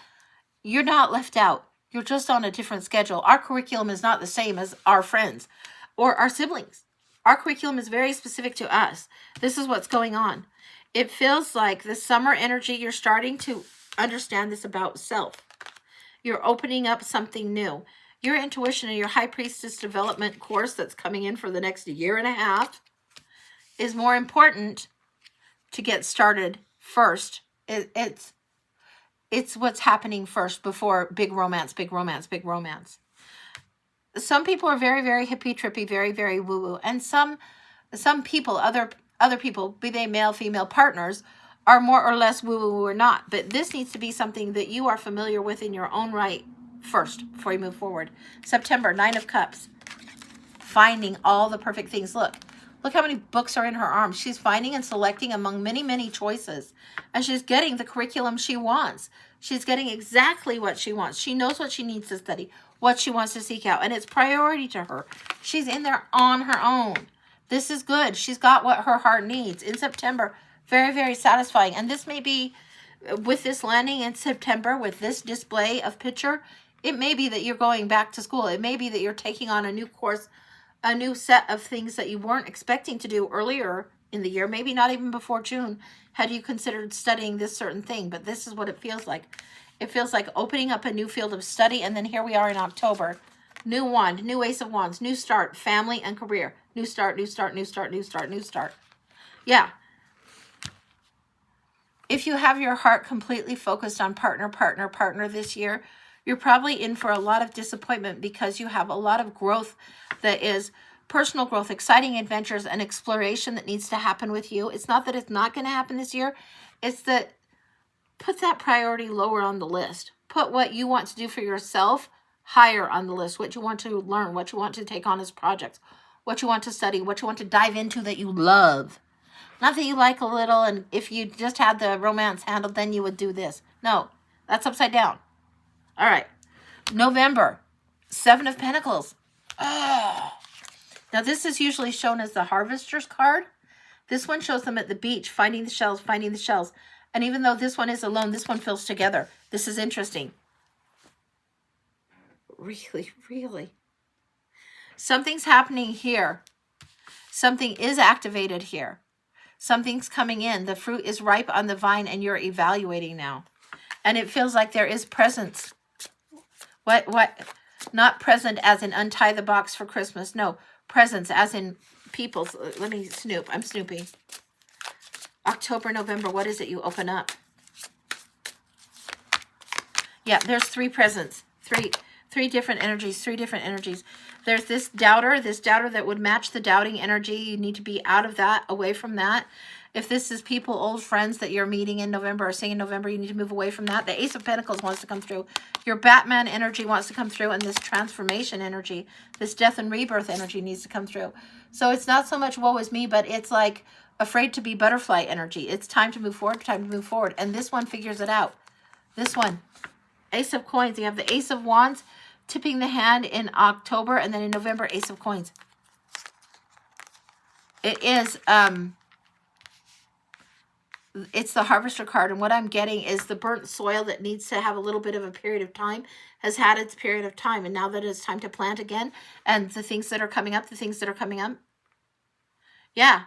You're not left out. You're just on a different schedule. Our curriculum is not the same as our friends or our siblings. Our curriculum is very specific to us. This is what's going on. It feels like the summer energy, you're starting to understand this about self. You're opening up something new. Your intuition and your High Priestess development course that's coming in for the next year and a half is more important to get started first. It's what's happening first before big romance, big romance, big romance. Some people are very, very hippie trippy, very, very woo-woo. And some people, other people, be they male, female partners, are more or less woo-woo or not. But this needs to be something that you are familiar with in your own right first before you move forward. September, 9 of Cups. Finding all the perfect things. Look how many books are in her arms. She's finding and selecting among many, many choices. And she's getting the curriculum she wants. She's getting exactly what she wants. She knows what she needs to study, what she wants to seek out. And it's priority to her. She's in there on her own. This is good. She's got what her heart needs. In September, very, very satisfying. And this may be, with this landing in September, with this display of picture, it may be that you're going back to school. It may be that you're taking on a new course, a new set of things that you weren't expecting to do earlier in the year, maybe not even before June, had you considered studying this certain thing. But this is what it feels like. It feels like opening up a new field of study. And then here we are in October. New wand, new Ace of Wands, new start, family and career. New start, new start, new start, new start, new start. Yeah. If you have your heart completely focused on partner this year, you're probably in for a lot of disappointment because you have a lot of growth that is personal growth, exciting adventures, and exploration that needs to happen with you. It's not that it's not going to happen this year. It's that put that priority lower on the list. Put what you want to do for yourself higher on the list, what you want to learn, what you want to take on as projects, what you want to study, what you want to dive into that you love. Not that you like a little, and if you just had the romance handled, then you would do this. No, that's upside down. All right. November, 7 of Pentacles. Oh. Now, this is usually shown as the Harvester's card. This one shows them at the beach, finding the shells. And even though this one is alone, this one feels together. This is interesting. Really, really. Something's happening here. Something is activated here. Something's coming in. The fruit is ripe on the vine and you're evaluating now. And it feels like there is presence. What? Not present as in untie the box for Christmas. No, presence as in people. Let me snoop. I'm snooping. October, November, what is it you open up? Yeah, there's three presents. Three different energies, There's this doubter that would match the doubting energy. You need to be out of that, away from that. If this is people, old friends that you're meeting in November or seeing in November, you need to move away from that. The Ace of Pentacles wants to come through. Your Batman energy wants to come through, and this transformation energy, this death and rebirth energy needs to come through. So it's not so much woe is me, but it's like afraid to be butterfly energy. It's time to move forward, And this one figures it out. This one, Ace of Coins. You have the Ace of Wands tipping the hand in October, and then in November, Ace of Coins. It is, it's the Harvester card, and what I'm getting is the burnt soil that needs to have a little bit of a period of time has had its period of time, and now that it's time to plant again, and the things that are coming up, yeah,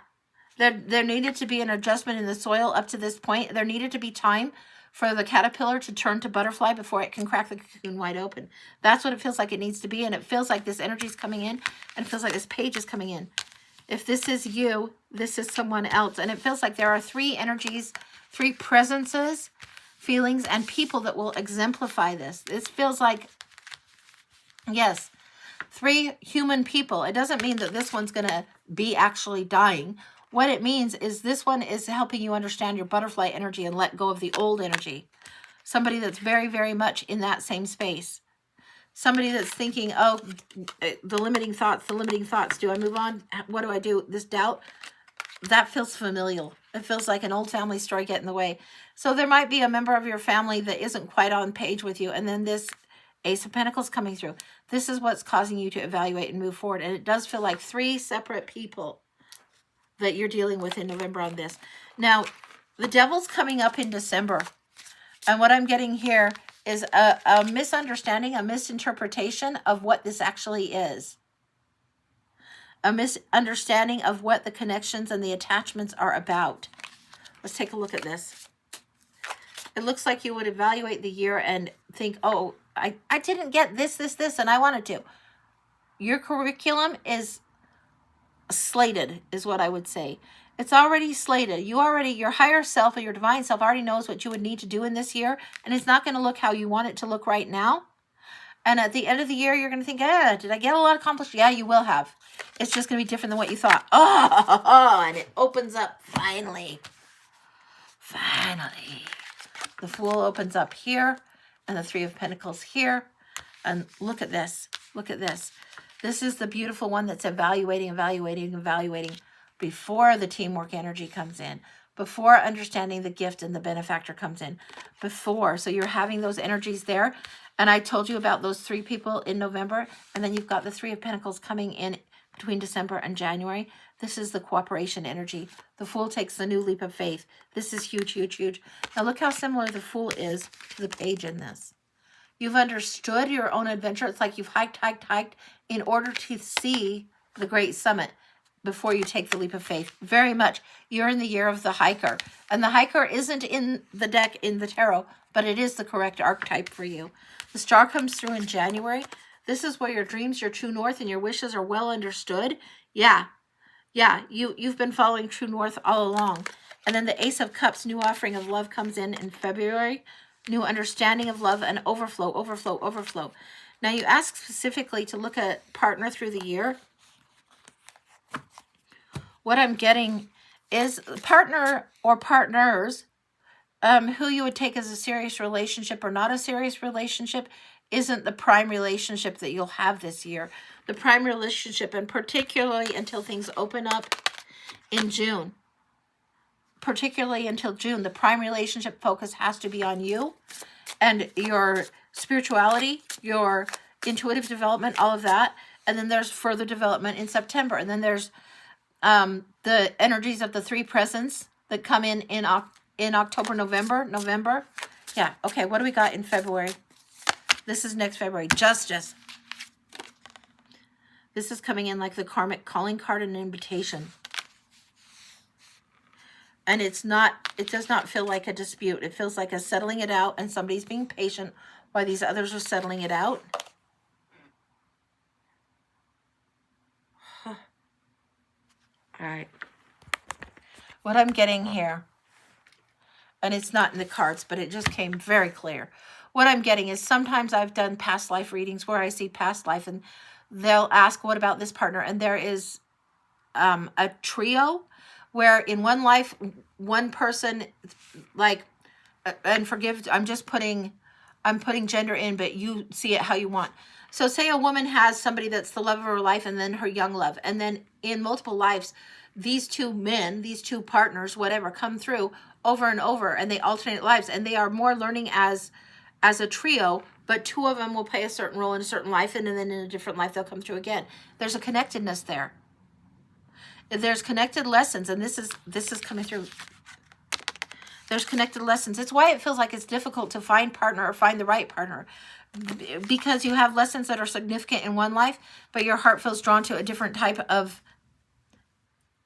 there needed to be an adjustment in the soil up to this point. There needed to be time for the caterpillar to turn to butterfly before it can crack the cocoon wide open. That's what it feels like it needs to be, and it feels like this energy is coming in, and it feels like this page is coming in. If this is you, this is someone else. And it feels like there are three energies, three presences, feelings, and people that will exemplify this. This feels like, yes, three human people. It doesn't mean that this one's going to be actually dying. What it means is this one is helping you understand your butterfly energy and let go of the old energy. Somebody that's very, very much in that same space. Somebody that's thinking, oh, the limiting thoughts. Do I move on? What do I do? This doubt, that feels familial. It feels like an old family story get in the way. So there might be a member of your family that isn't quite on page with you. And then this Ace of Pentacles coming through. This is what's causing you to evaluate and move forward. And it does feel like three separate people that you're dealing with in November on this. Now, the Devil's coming up in December. And what I'm getting here is a misunderstanding, a misinterpretation of what this actually is. A misunderstanding of what the connections and the attachments are about. Let's take a look at this. It looks like you would evaluate the year and think, oh, I didn't get this, and I wanted to. Your curriculum is slated, is what I would say. It's already slated. Your higher self or your divine self already knows what you would need to do in this year, and it's not going to look how you want it to look right now. And at the end of the year, you're going to think, did I get a lot accomplished? Yeah, you will have. It's just going to be different than what you thought. And it opens up finally. Finally. The Fool opens up here, and the Three of Pentacles here. And look at this. This is the beautiful one that's evaluating before the teamwork energy comes in, before understanding the gift and the benefactor comes in, before. So you're having those energies there. And I told you about those three people in November, and then you've got the Three of Pentacles coming in between December and January. This is the cooperation energy. The Fool takes the new leap of faith. This is huge, huge, huge. Now look how similar the Fool is to the Page in this. You've understood your own adventure. It's like you've hiked in order to see the great summit before you take the leap of faith. Very much. You're in the year of the hiker. And the hiker isn't in the deck in the tarot, but it is the correct archetype for you. The Star comes through in January. This is where your dreams, your true north, and your wishes are well understood. Yeah, you've been following true north all along. And then the Ace of Cups, new offering of love, comes in February. New understanding of love and overflow. Now you ask specifically to look at partner through the year. What I'm getting is partner or partners who you would take as a serious relationship or not a serious relationship isn't the prime relationship that you'll have this year. The prime relationship, and particularly until things open up in June, the prime relationship focus has to be on you and your spirituality, your intuitive development, all of that. And then there's further development in September. And then there's the energies of the three presents that come in in October, November. Yeah, okay, what do we got in February? This is next February. Justice. This is coming in like the karmic calling card and invitation. And it does not feel like a dispute. It feels like a settling it out, and somebody's being patient while these others are settling it out. All right. What I'm getting here, and it's not in the cards, but it just came very clear. What I'm getting is sometimes I've done past life readings where I see past life, and they'll ask, what about this partner? And there is a trio where in one life, one person, like, and forgive, I'm putting gender in, but you see it how you want. So say a woman has somebody that's the love of her life and then her young love. And then in multiple lives, these two men, these two partners, whatever, come through over and over, and they alternate lives, and they are more learning as a trio, but two of them will play a certain role in a certain life, and then in a different life they'll come through again. There's a connectedness there. There's connected lessons, and this is coming through. There's connected lessons. It's why it feels like it's difficult to find partner or find the right partner, because you have lessons that are significant in one life, but your heart feels drawn to a different type of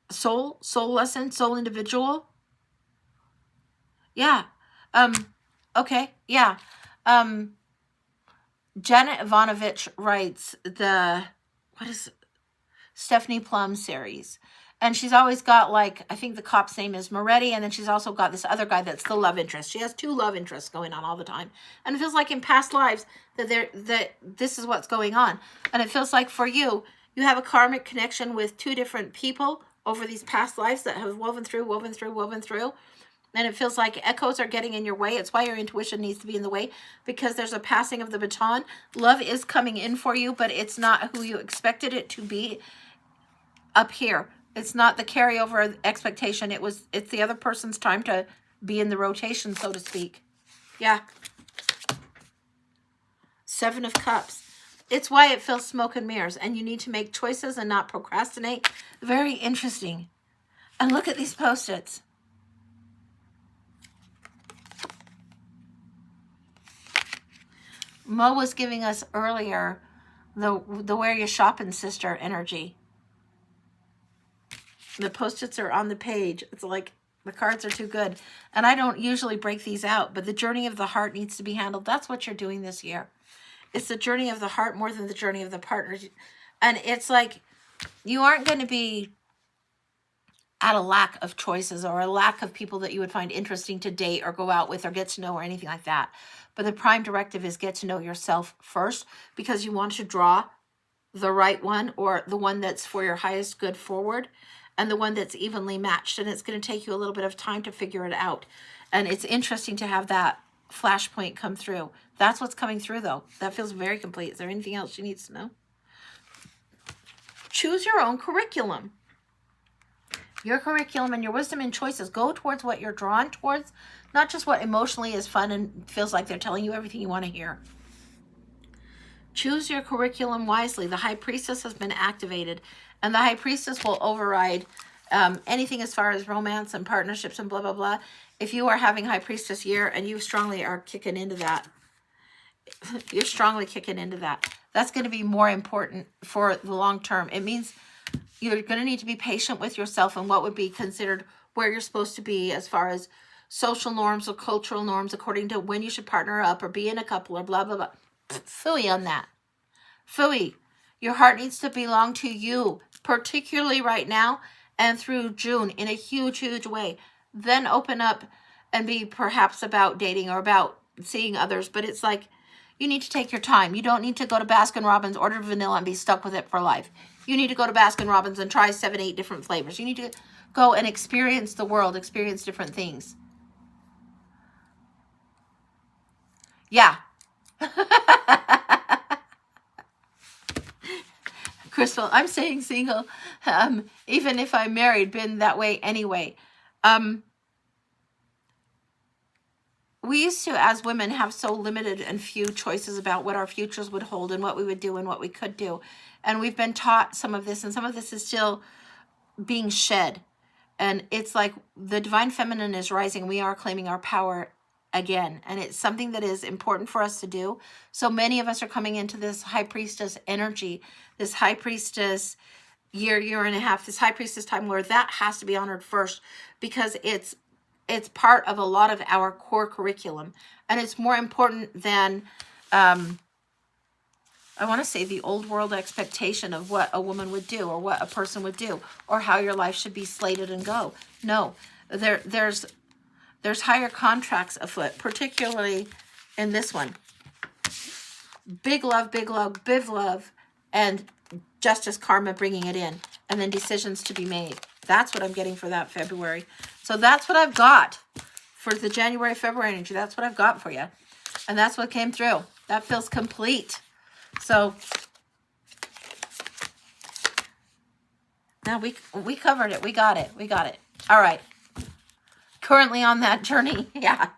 soul lesson, soul individual. Yeah. Okay. Yeah. Janet Ivanovich writes what is it? Stephanie Plum series. And she's always got, like, I think the cop's name is Moretti, and then she's also got this other guy that's the love interest. She has two love interests going on all the time. And it feels like in past lives that this is what's going on. And it feels like for you, you have a karmic connection with two different people over these past lives that have woven through. And it feels like echoes are getting in your way. It's why your intuition needs to be in the way, because there's a passing of the baton. Love is coming in for you, but it's not who you expected it to be up here. It's not the carryover expectation. It's the other person's time to be in the rotation, so to speak. Yeah. Seven of Cups. It's why it feels smoke and mirrors, and you need to make choices and not procrastinate. Very interesting. And look at these Post-its. Mo was giving us earlier the where you shopping sister energy. The Post-its are on the page. It's like the cards are too good. And I don't usually break these out, but the journey of the heart needs to be handled. That's what you're doing this year. It's the journey of the heart more than the journey of the partner. And it's like you aren't going to be at a lack of choices or a lack of people that you would find interesting to date or go out with or get to know or anything like that. But the prime directive is get to know yourself first, because you want to draw the right one, or the one that's for your highest good forward, and the one that's evenly matched. And it's going to take you a little bit of time to figure it out. And it's interesting to have that flashpoint come through. That's what's coming through, though. That feels very complete. Is there anything else she needs to know? Choose your own curriculum. Your curriculum and your wisdom and choices go towards what you're drawn towards, not just what emotionally is fun and feels like they're telling you everything you want to hear. Choose your curriculum wisely. The High Priestess has been activated, and the High Priestess will override anything as far as romance and partnerships and blah, blah, blah. If you are having High Priestess year and you strongly are kicking into that, you're strongly kicking into that. That's going to be more important for the long term. It means you're going to need to be patient with yourself and what would be considered where you're supposed to be as far as social norms or cultural norms according to when you should partner up or be in a couple or blah, blah, blah. Phooey on that. Phooey. Your heart needs to belong to you, particularly right now and through June in a huge, huge way. Then open up and be perhaps about dating or about seeing others. But it's like you need to take your time. You don't need to go to Baskin-Robbins, order vanilla, and be stuck with it for life. You need to go to Baskin-Robbins and try 7, 8 different flavors. You need to go and experience the world, experience different things. Yeah. Crystal, I'm staying single, even if I'm married, been that way anyway. We used to, as women, have so limited and few choices about what our futures would hold and what we would do and what we could do. And we've been taught some of this, and some of this is still being shed. And it's like the divine feminine is rising. We are claiming our power again. And it's something that is important for us to do. So many of us are coming into this high priestess energy, this high priestess year and a half, this high priestess time where that has to be honored first, because it's part of a lot of our core curriculum. And it's more important than, I want to say, the old world expectation of what a woman would do or what a person would do or how your life should be slated and go. No, there's higher contracts afoot, particularly in this one. Big love, big love, and justice, karma, bringing it in, and then decisions to be made. That's what I'm getting for that February. So that's what I've got for the January, February energy. That's what I've got for you. And that's what came through. That feels complete. So now we covered it. We got it. All right. Currently on that journey. Yeah.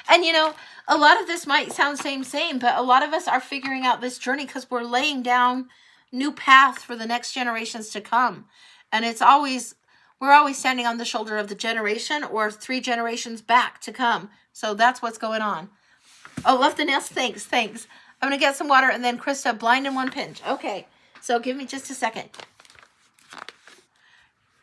And you know, a lot of this might sound same, but a lot of us are figuring out this journey because we're laying down new paths for the next generations to come. And we're always standing on the shoulder of the generation or 3 generations back to come. So that's what's going on. Oh, love the nails. Thanks. I'm going to get some water, and then Krista, blind in 1 pinch. Okay, so give me just a second.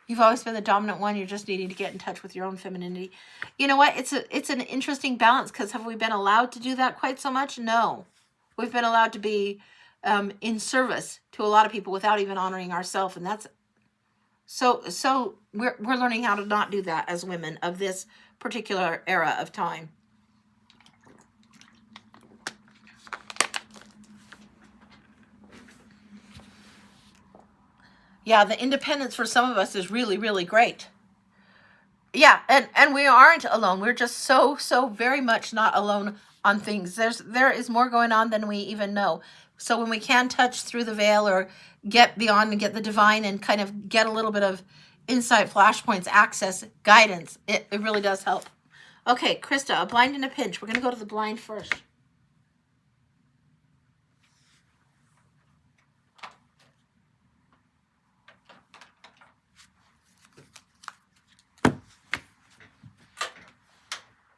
You've always been the dominant one. You're just needing to get in touch with your own femininity. You know what? It's an interesting balance, because have we been allowed to do that quite so much? No. We've been allowed to be in service to a lot of people without even honoring ourselves, and that's so we're learning how to not do that as women of this particular era of time. Yeah, the independence for some of us is really, really great. Yeah, and we aren't alone. We're just so very much not alone on things. There is more going on than we even know. So when we can touch through the veil or get beyond and get the divine and kind of get a little bit of insight, flashpoints, access, guidance, it really does help. Okay, Krista, a blind in a pinch. We're going to go to the blind first.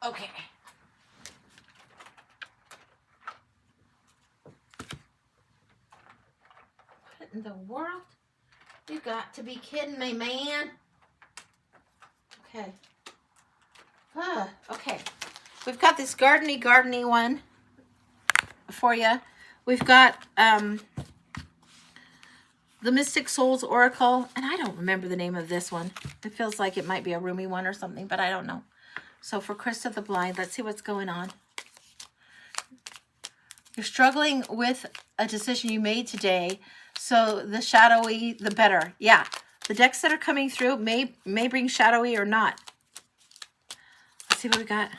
Okay. What in the world? You got to be kidding me, man. Okay. Okay. We've got this gardeny one for you. We've got the Mystic Souls Oracle, and I don't remember the name of this one. It feels like it might be a roomy one or something, but I don't know. So for Krista the Blind, let's see what's going on. You're struggling with a decision you made today, so the shadowy, the better. Yeah, the decks that are coming through may bring shadowy or not. Let's see what we got.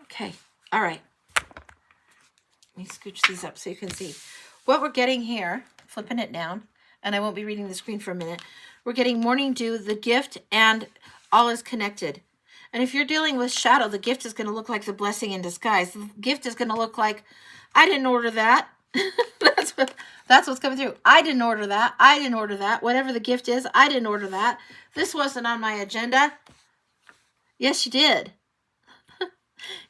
Okay, all right. Let me scooch these up so you can see. What we're getting here, flipping it down, and I won't be reading the screen for a minute. We're getting Morning Dew, the gift, and all is connected. And if you're dealing with shadow, the gift is going to look like the blessing in disguise. The gift is going to look like, I didn't order that. That's what's coming through. I didn't order that. I didn't order that. Whatever the gift is, I didn't order that. This wasn't on my agenda. Yes, you did.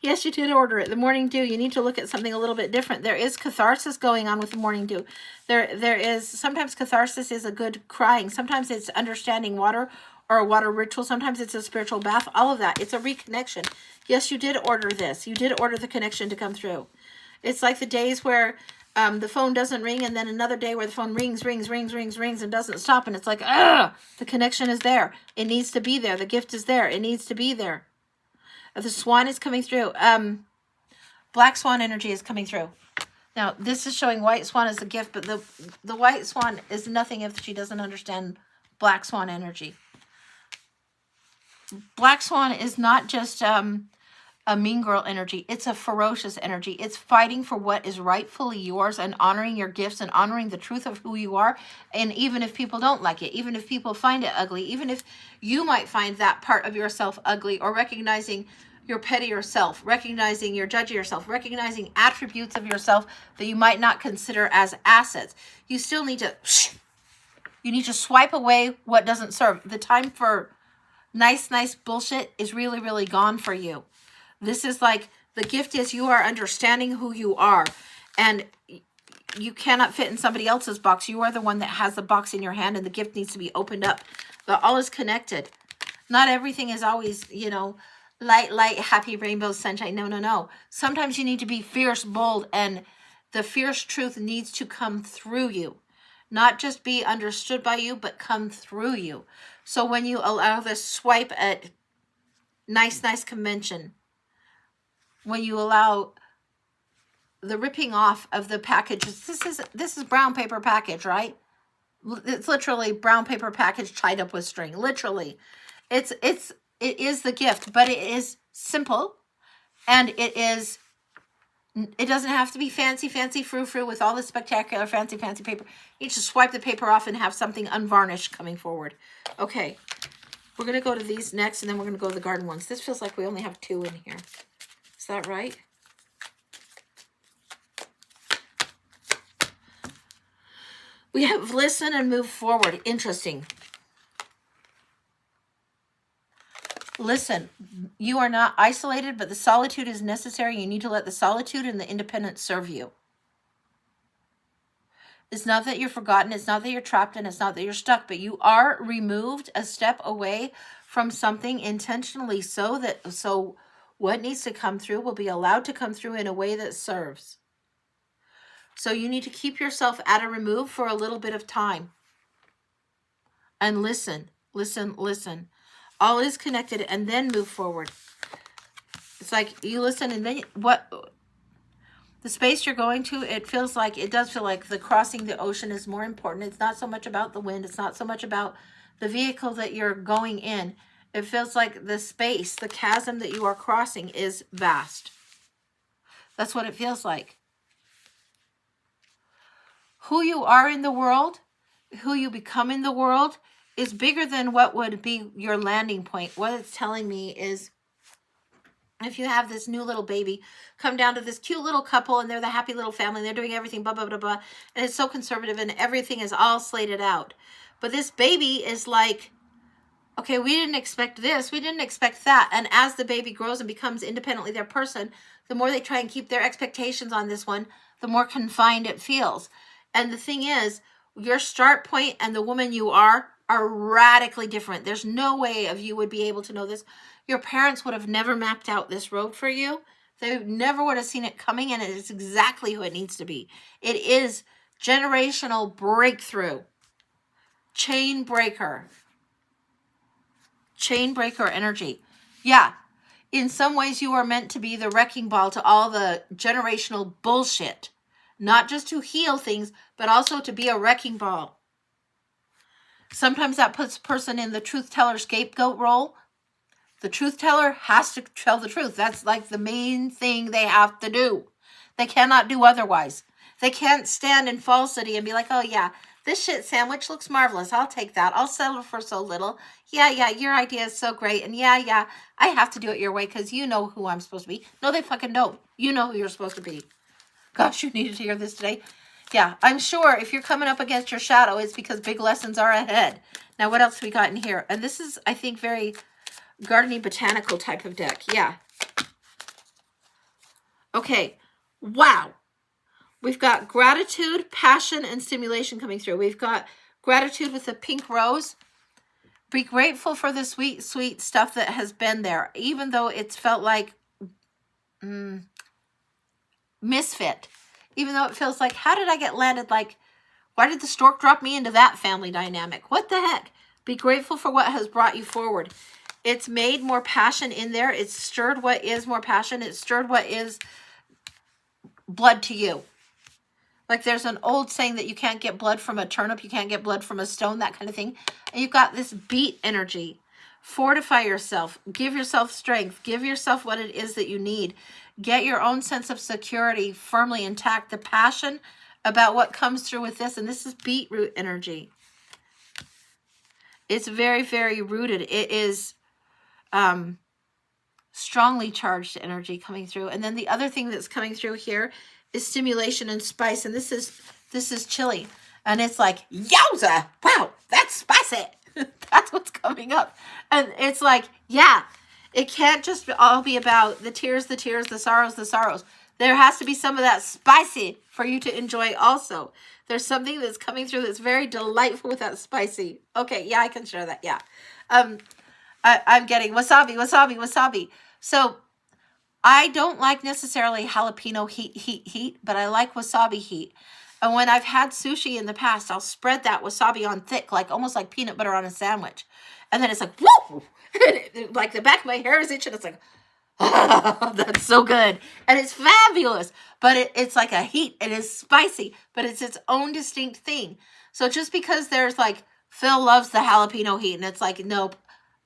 Yes, you did order it. The Morning Dew, you need to look at something a little bit different. There is catharsis going on with the Morning Dew. There is, sometimes catharsis is a good crying. Sometimes it's understanding water or a water ritual. Sometimes it's a spiritual bath. All of that. It's a reconnection. Yes, you did order this. You did order the connection to come through. It's like the days where the phone doesn't ring, and then another day where the phone rings and doesn't stop. And it's like, the connection is there. It needs to be there. The gift is there. It needs to be there. The swan is coming through. Black swan energy is coming through. Now, this is showing white swan as a gift, but the white swan is nothing if she doesn't understand black swan energy. Black swan is not just a mean girl energy. It's a ferocious energy. It's fighting for what is rightfully yours and honoring your gifts and honoring the truth of who you are. And even if people don't like it, even if people find it ugly, even if you might find that part of yourself ugly, or recognizing your pettier self, recognizing your judgy self, recognizing attributes of yourself that you might not consider as assets, you still need to You need to swipe away what doesn't serve. The time for nice bullshit is really, really gone for you. This is like, the gift is you are understanding who you are. And you cannot fit in somebody else's box. You are the one that has the box in your hand, and the gift needs to be opened up. But all is connected. Not everything is always, you know, light, happy, rainbow, sunshine. No. Sometimes you need to be fierce, bold, and the fierce truth needs to come through you. Not just be understood by you, but come through you. So when you allow this swipe at nice convention, when you allow the ripping off of the packages, this is brown paper package, right? It's literally brown paper package tied up with string. Literally, it is the gift, but it is simple, and it doesn't have to be fancy frou-frou with all this spectacular fancy paper. You just swipe the paper off and have something unvarnished coming forward. Okay, we're gonna go to these next, and then we're gonna go to the garden ones. This feels like we only have 2 in here. Is that right? We have listen and move forward. Interesting. Listen, you are not isolated, but the solitude is necessary. You need to let the solitude and the independence serve you. It's not that you're forgotten. It's not that you're trapped, and it's not that you're stuck, but you are removed a step away from something intentionally, so what needs to come through will be allowed to come through in a way that serves. So you need to keep yourself at a remove for a little bit of time. And listen. All is connected, and then move forward. It's like you listen, and then the space you're going to, it does feel like the crossing the ocean is more important. It's not so much about the wind. It's not so much about the vehicle that you're going in. It feels like the space, the chasm that you are crossing is vast. That's what it feels like. Who you are in the world, who you become in the world, is bigger than what would be your landing point. What it's telling me is, if you have this new little baby come down to this cute little couple, and they're the happy little family, and they're doing everything, blah, blah, blah, blah, and it's so conservative, and everything is all slated out. But this baby is like, okay, we didn't expect this, we didn't expect that. And as the baby grows and becomes independently their person, the more they try and keep their expectations on this one, the more confined it feels. And the thing is, your start point and the woman you are radically different. There's no way of you would be able to know this. Your parents would have never mapped out this road for you. They never would have seen it coming, and it is exactly who it needs to be. It is generational breakthrough. Chain breaker energy. Yeah. In some ways, you are meant to be the wrecking ball to all the generational bullshit. Not just to heal things, but also to be a wrecking ball. Sometimes that puts a person in the truth teller scapegoat role. The truth teller has to tell the truth. That's like the main thing they have to do. They cannot do otherwise. They can't stand in falsity and be like, oh yeah, this shit sandwich looks marvelous. I'll take that. I'll settle for so little. Yeah, your idea is so great. And yeah, I have to do it your way because you know who I'm supposed to be. No, they fucking don't. You know who you're supposed to be. Gosh, you needed to hear this today. Yeah, I'm sure if you're coming up against your shadow, it's because big lessons are ahead. Now, what else we got in here? And this is, I think, very gardening botanical type of deck. Yeah. Okay. Wow. We've got gratitude, passion, and stimulation coming through. We've got gratitude with the pink rose. Be grateful for the sweet, sweet stuff that has been there, even though it's felt like misfit. Even though it feels like, how did I get landed? Like, why did the stork drop me into that family dynamic? What the heck? Be grateful for what has brought you forward. It's made more passion in there. It's stirred what is more passion. It's stirred what is blood to you. Like there's an old saying that you can't get blood from a turnip. You can't get blood from a stone, that kind of thing. And you've got this beat energy. Fortify yourself. Give yourself strength. Give yourself what it is that you need. Get your own sense of security firmly intact. The passion about what comes through with this. And this is beetroot energy. It's very, very rooted. It is strongly charged energy coming through. And then the other thing that's coming through here is stimulation and spice. And this is chili. And it's like, yowza, wow, that's spicy. That's what's coming up. And it's like, yeah, it can't just all be about the tears, the sorrows, the sorrows. There has to be some of that spicy for you to enjoy also. There's something that's coming through that's very delightful with that spicy. Okay, yeah, I can share that, yeah. I'm getting wasabi. So I don't like necessarily jalapeno heat, but I like wasabi heat. And when I've had sushi in the past, I'll spread that wasabi on thick, like almost like peanut butter on a sandwich. And then it's like, whoa! Like the back of my hair is itching. It's like, oh, that's so good. And it's fabulous. But it's like a heat. It is spicy, but it's its own distinct thing. So just because there's like, Phil loves the jalapeno heat, and it's like, nope,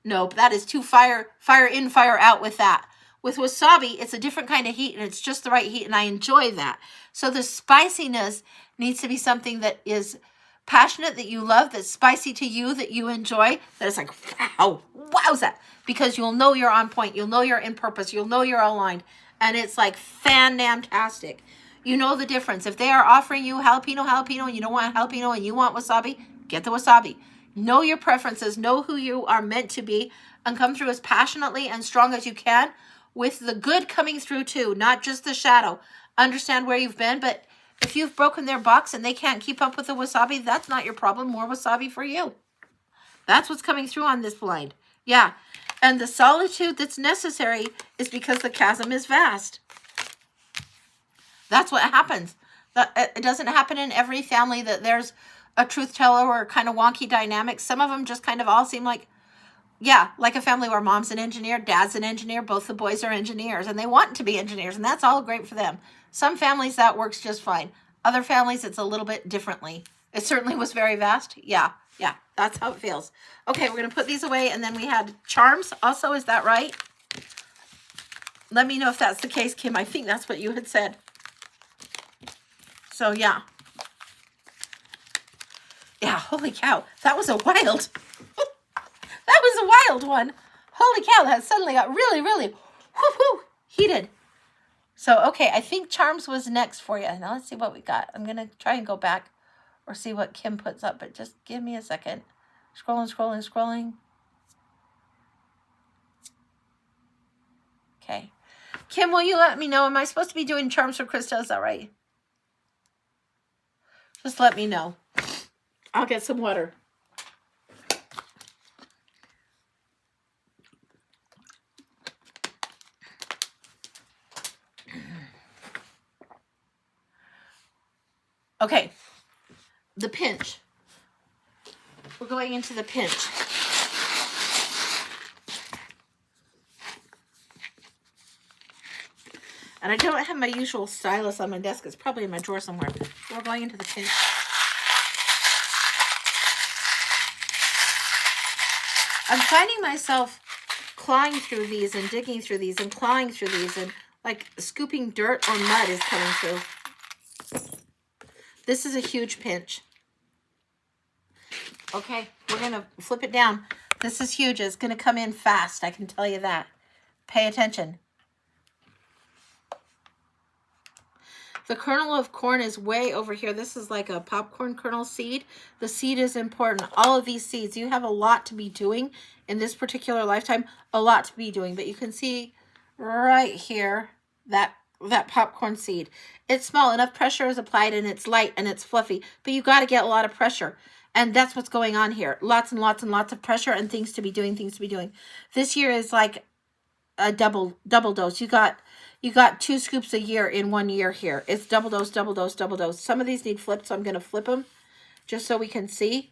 that is too fire in, fire out with that. With wasabi, it's a different kind of heat, and it's just the right heat, and I enjoy that. So the spiciness needs to be something that is passionate, that you love, that's spicy to you, that you enjoy, that it's like, wow, wowza, because you'll know you're on point, you'll know you're in purpose, you'll know you're aligned, and it's like fan-damn-tastic. You know the difference. If they are offering you jalapeno, and you don't want jalapeno, and you want wasabi, get the wasabi. Know your preferences, know who you are meant to be, and come through as passionately and strong as you can, with the good coming through too, not just the shadow. Understand where you've been, but if you've broken their box and they can't keep up with the wasabi, that's not your problem. More wasabi for you. That's what's coming through on this blind. Yeah. And the solitude that's necessary is because the chasm is vast. That's what happens. It doesn't happen in every family that there's a truth teller or kind of wonky dynamics. Some of them just kind of all seem like, yeah, like a family where mom's an engineer, dad's an engineer, both the boys are engineers, and they want to be engineers, and that's all great for them. Some families, that works just fine. Other families, it's a little bit differently. It certainly was very vast. Yeah, that's how it feels. Okay, we're going to put these away, and then we had charms also. Is that right? Let me know if that's the case, Kim. I think that's what you had said. So, yeah. Yeah, holy cow. That was a wild... That was a wild one. Holy cow, that suddenly got really, really heated. So, okay, I think Charms was next for you. Now let's see what we got. I'm going to try and go back or see what Kim puts up, but just give me a second. Scrolling. Okay. Kim, will you let me know? Am I supposed to be doing Charms for Krista? Is that right? Just let me know. I'll get some water. Okay, the pinch. We're going into the pinch. And I don't have my usual stylus on my desk. It's probably in my drawer somewhere. We're going into the pinch. I'm finding myself clawing through these and digging through these and clawing through these, and like scooping dirt or mud is coming through. This is a huge pinch. Okay, we're going to flip it down. This is huge. It's going to come in fast. I can tell you that. Pay attention. The kernel of corn is way over here. This is like a popcorn kernel seed. The seed is important. All of these seeds, you have a lot to be doing in this particular lifetime. A lot to be doing. But you can see right here that popcorn seed. It's small. Enough pressure is applied, and it's light and it's fluffy. But you got to get a lot of pressure. And that's what's going on here. Lots and lots and lots of pressure and things to be doing, This year is like a double dose. You got 2 scoops a year in 1 year here. It's double dose. Some of these need flipped, so I'm going to flip them just so we can see.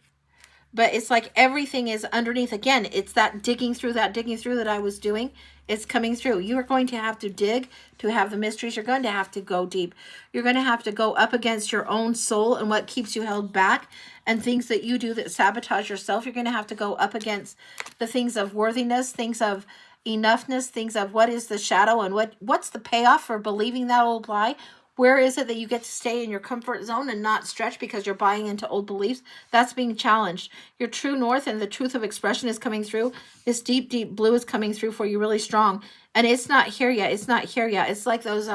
But it's like everything is underneath. Again, it's that digging through that I was doing. It's coming through. You are going to have to dig to have the mysteries. You're going to have to go deep. You're going to have to go up against your own soul and what keeps you held back and things that you do that sabotage yourself. You're going to have to go up against the things of worthiness, things of enoughness, things of what is the shadow and what's the payoff for believing that will apply. Where is it that you get to stay in your comfort zone and not stretch because you're buying into old beliefs? That's being challenged. Your true north and the truth of expression is coming through. This deep, deep blue is coming through for you really strong. And it's not here yet. It's like those,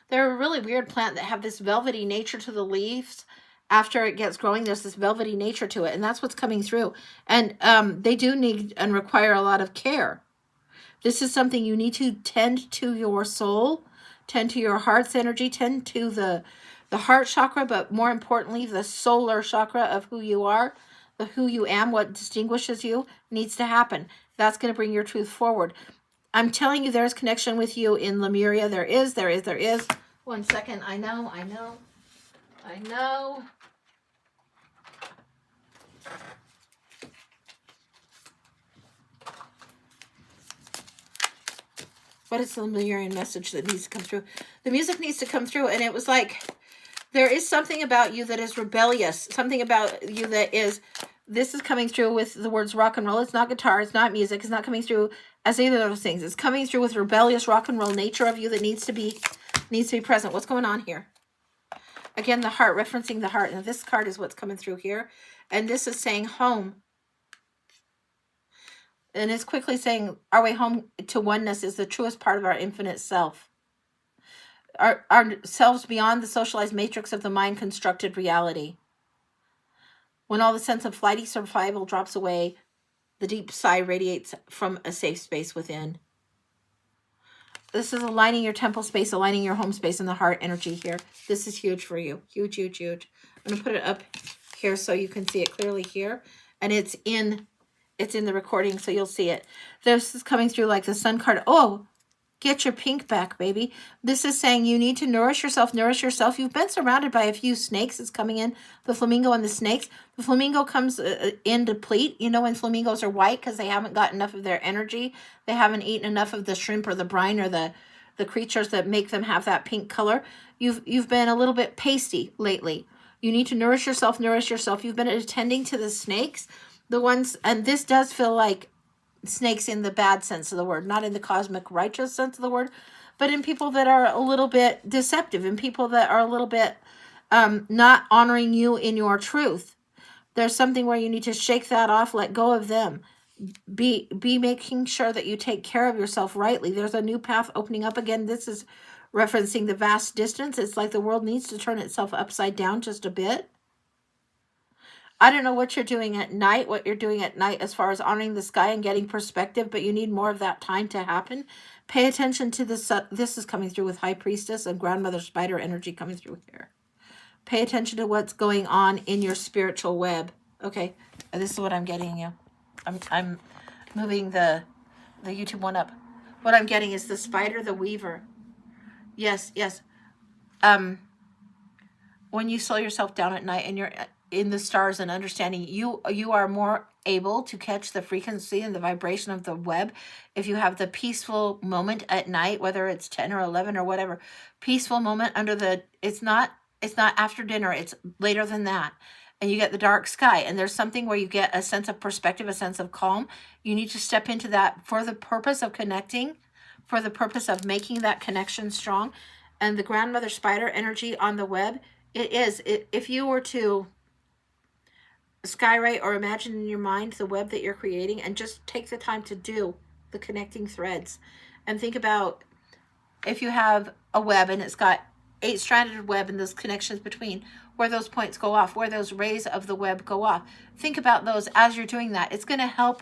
they're a really weird plant that have this velvety nature to the leaves. after it gets growing, there's this velvety nature to it, and that's what's coming through. And they do need and require a lot of care. This is something you need to tend to your soul, tend to your heart's energy, tend to the heart chakra, but more importantly, the solar chakra of who you are, the who you am, what distinguishes you, needs to happen. That's going to bring your truth forward. I'm telling you, there's connection with you in Lemuria. There is. 1 second. I know. What is the Lemurian message that needs to come through? The music needs to come through, and it was like, there is something about you that is rebellious. Something about you that is, this is coming through with the words rock and roll. It's not guitar. It's not music. It's not coming through as either of those things. It's coming through with rebellious rock and roll nature of you that needs to be present. What's going on here? Again, the heart, referencing the heart. And this card is what's coming through here. And this is saying home. And it's quickly saying our way home to oneness is the truest part of our infinite self. Our selves beyond the socialized matrix of the mind constructed reality. When all the sense of flighty survival drops away, the deep sigh radiates from a safe space within. This is aligning your temple space, aligning your home space and the heart energy here. This is huge for you. Huge, huge, huge. I'm going to put it up here so you can see it clearly here. And it's in the recording, so you'll see it. This is coming through like the sun card. Oh, get your pink back, baby. This is saying you need to nourish yourself, nourish yourself. You've been surrounded by a few snakes. It's coming in, the flamingo and the snakes. The flamingo comes in deplete. You know when flamingos are white because they haven't got enough of their energy. They haven't eaten enough of the shrimp or the brine or the creatures that make them have that pink color. You've been a little bit pasty lately. You need to nourish yourself, nourish yourself. You've been attending to the snakes. The ones, and this does feel like snakes in the bad sense of the word, not in the cosmic righteous sense of the word, but in people that are a little bit deceptive, in people that are a little bit not honoring you in your truth. There's something where you need to shake that off, let go of them. Be making sure that you take care of yourself rightly. There's a new path opening up again. This is referencing the vast distance. It's like the world needs to turn itself upside down just a bit. I don't know what you're doing at night, as far as honoring the sky and getting perspective, but you need more of that time to happen. Pay attention to this. This is coming through with High Priestess and Grandmother Spider energy coming through here. Pay attention to what's going on in your spiritual web. Okay, this is what I'm getting you. I'm moving the YouTube one up. What I'm getting is the spider, the weaver. Yes. When you slow yourself down at night and you're in the stars and understanding, you are more able to catch the frequency and the vibration of the web if you have the peaceful moment at night, whether it's 10 or 11 or whatever. Peaceful moment under the, it's not after dinner, it's later than that. And you get the dark sky, and there's something where you get a sense of perspective, a sense of calm. You need to step into that for the purpose of connecting, for the purpose of making that connection strong. And the Grandmother Spider energy on the web, if you were to skywrite or imagine in your mind the web that you're creating and just take the time to do the connecting threads and think about if you have a web and it's got 8-stranded web and those connections between, where those points go off, where those rays of the web go off. Think about those as you're doing that. It's going to help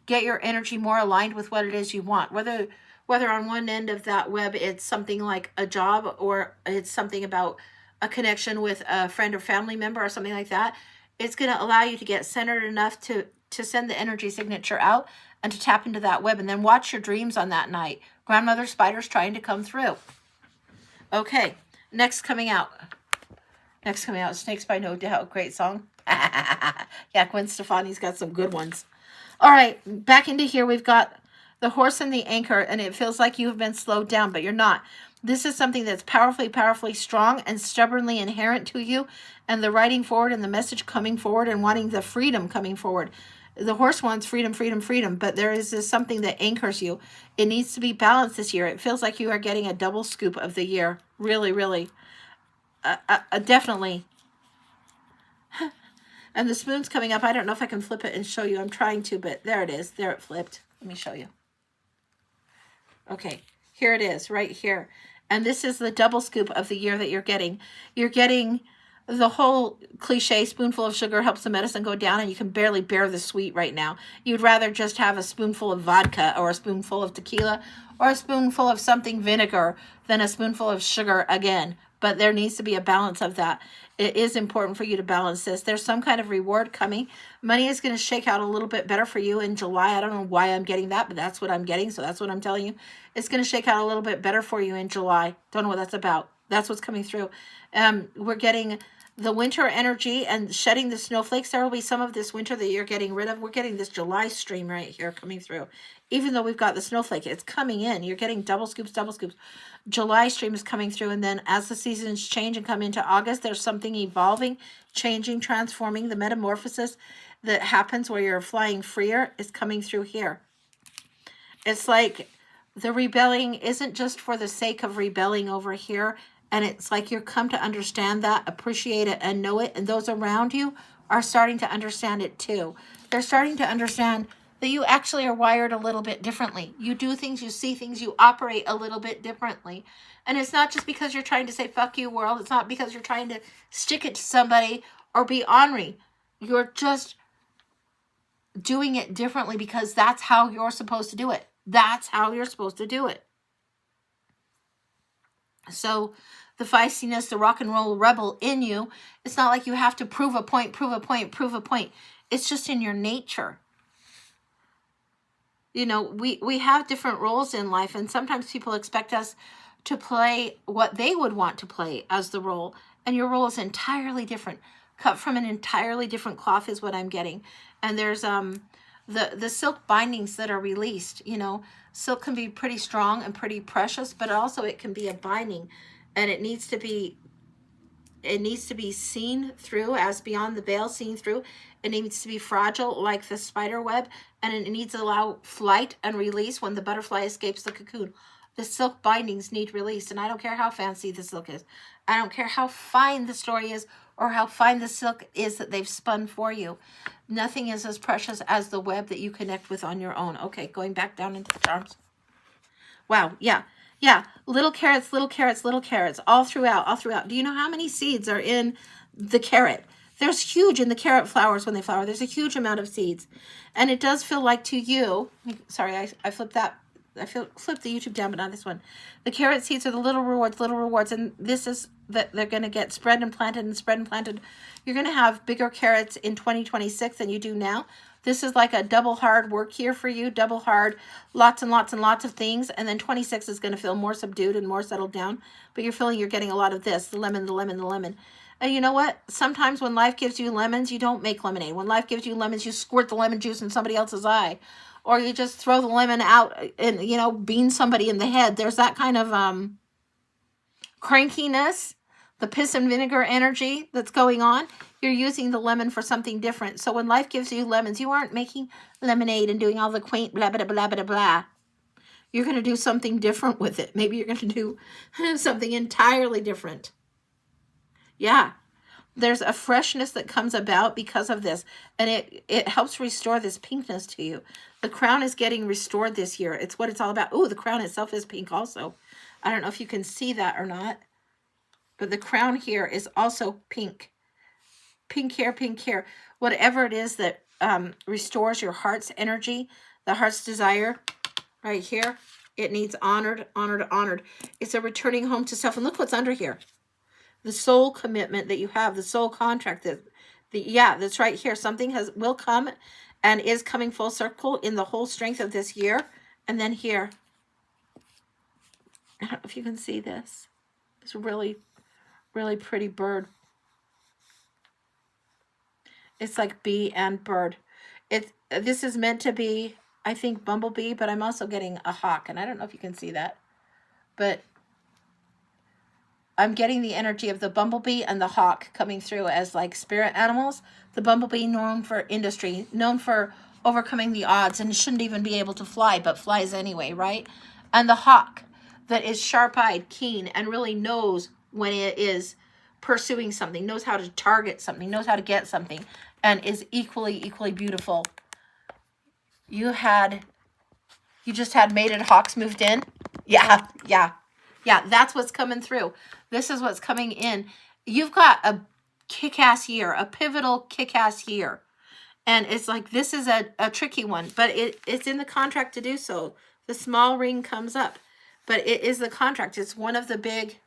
get your energy more aligned with what it is you want. Whether on one end of that web it's something like a job, or it's something about a connection with a friend or family member or something like that, it's going to allow you to get centered enough to send the energy signature out and to tap into that web, and then watch your dreams on that night. Grandmother Spider's trying to come through. Okay, next coming out, Snakes by No Doubt. Great song. Yeah, Gwen Stefani's got some good ones. All right, back into here, we've got the horse and the anchor, and it feels like you've been slowed down, but you're not. This is something that's powerfully, powerfully strong and stubbornly inherent to you, and the writing forward and the message coming forward and wanting the freedom coming forward. The horse wants freedom, freedom, freedom, but there is this something that anchors you. It needs to be balanced this year. It feels like you are getting a double scoop of the year. Really, really. Definitely. And the spoon's coming up. I don't know if I can flip it and show you. I'm trying to, but there it is. There it flipped. Let me show you. Okay, here it is, right here. And this is the double scoop of the year that you're getting. You're getting the whole cliche spoonful of sugar helps the medicine go down, and you can barely bear the sweet right now. You'd rather just have a spoonful of vodka or a spoonful of tequila or a spoonful of something vinegar than a spoonful of sugar again. But there needs to be a balance of that. It is important for you to balance this. There's some kind of reward coming. Money is going to shake out a little bit better for you in July. I don't know why I'm getting that, but that's what I'm getting. So that's what I'm telling you. It's going to shake out a little bit better for you in July. Don't know what that's about. That's what's coming through. We're getting the winter energy and shedding the snowflakes. There will be some of this winter that you're getting rid of. We're getting this July stream right here coming through. Even though we've got the snowflake, it's coming in. You're getting double scoops, double scoops. July stream is coming through, and then as the seasons change and come into August, there's something evolving, changing, transforming. The metamorphosis that happens where you're flying freer is coming through here. It's like the rebelling isn't just for the sake of rebelling over here, and it's like you're come to understand that, appreciate it, and know it, and those around you are starting to understand it too. They're starting to understand that you actually are wired a little bit differently. You do things, you see things, you operate a little bit differently. And it's not just because you're trying to say, fuck you, world. It's not because you're trying to stick it to somebody or be ornery. You're just doing it differently because that's how you're supposed to do it. That's how you're supposed to do it. So the feistiness, the rock and roll rebel in you, it's not like you have to prove a point, prove a point, prove a point. It's just in your nature. You know, we have different roles in life, and sometimes people expect us to play what they would want to play as the role, and your role is entirely different. Cut from an entirely different cloth is what I'm getting. And there's the silk bindings that are released. You know, silk can be pretty strong and pretty precious, but also it can be a binding, and it needs to be seen through as beyond the veil, seen through. It needs to be fragile like the spider web, and it needs to allow flight and release when the butterfly escapes the cocoon. The silk bindings need release, and I don't care how fancy the silk is. I don't care how fine the story is or how fine the silk is that they've spun for you. Nothing is as precious as the web that you connect with on your own. Okay, going back down into the charms. Wow, yeah. Yeah, little carrots, little carrots, little carrots, all throughout, all throughout. Do you know how many seeds are in the carrot? There's huge in the carrot flowers when they flower. There's a huge amount of seeds. And it does feel like to you, sorry, I flipped that. Flip the YouTube down, but not this one. The carrot seeds are the little rewards. And this is that they're going to get spread and planted and spread and planted. You're going to have bigger carrots in 2026 than you do now. This is like a double hard work year for you, double hard, lots and lots and lots of things. And then 26 is going to feel more subdued and more settled down. But you're feeling you're getting a lot of this, the lemon, the lemon, the lemon. And you know what? Sometimes when life gives you lemons, you don't make lemonade. When life gives you lemons, you squirt the lemon juice in somebody else's eye. Or you just throw the lemon out and, you know, bean somebody in the head. There's that kind of crankiness, the piss and vinegar energy that's going on. You're using the lemon for something different. So when life gives you lemons, you aren't making lemonade and doing all the quaint blah, blah, blah, blah, blah. You're going to do something different with it. Maybe you're going to do something entirely different. Yeah. There's a freshness that comes about because of this. And it helps restore this pinkness to you. The crown is getting restored this year. It's what it's all about. Oh, the crown itself is pink also. I don't know if you can see that or not. But the crown here is also pink. Pink hair. Whatever it is that restores your heart's energy, the heart's desire, right here. It needs honored. It's a returning home to self. And look what's under here. The soul commitment that you have, the soul contract, that's right here. Something will come and is coming full circle in the whole strength of this year. And then here, I don't know if you can see this. It's a really, really pretty bird. It's like bee and bird. This is meant to be, I think, bumblebee, but I'm also getting a hawk. And I don't know if you can see that. But I'm getting the energy of the bumblebee and the hawk coming through as like spirit animals. The bumblebee known for industry, known for overcoming the odds and shouldn't even be able to fly, but flies anyway, right? And the hawk that is sharp-eyed, keen, and really knows when it is pursuing something, knows how to target something, knows how to get something, and is equally beautiful. You just had mated hawks moved in? Yeah, that's what's coming through. This is what's coming in. You've got kick-ass year, a pivotal kick-ass year. And it's like, this is a tricky one, but it's in the contract to do so. The small ring comes up, but it is the contract. It's one of the big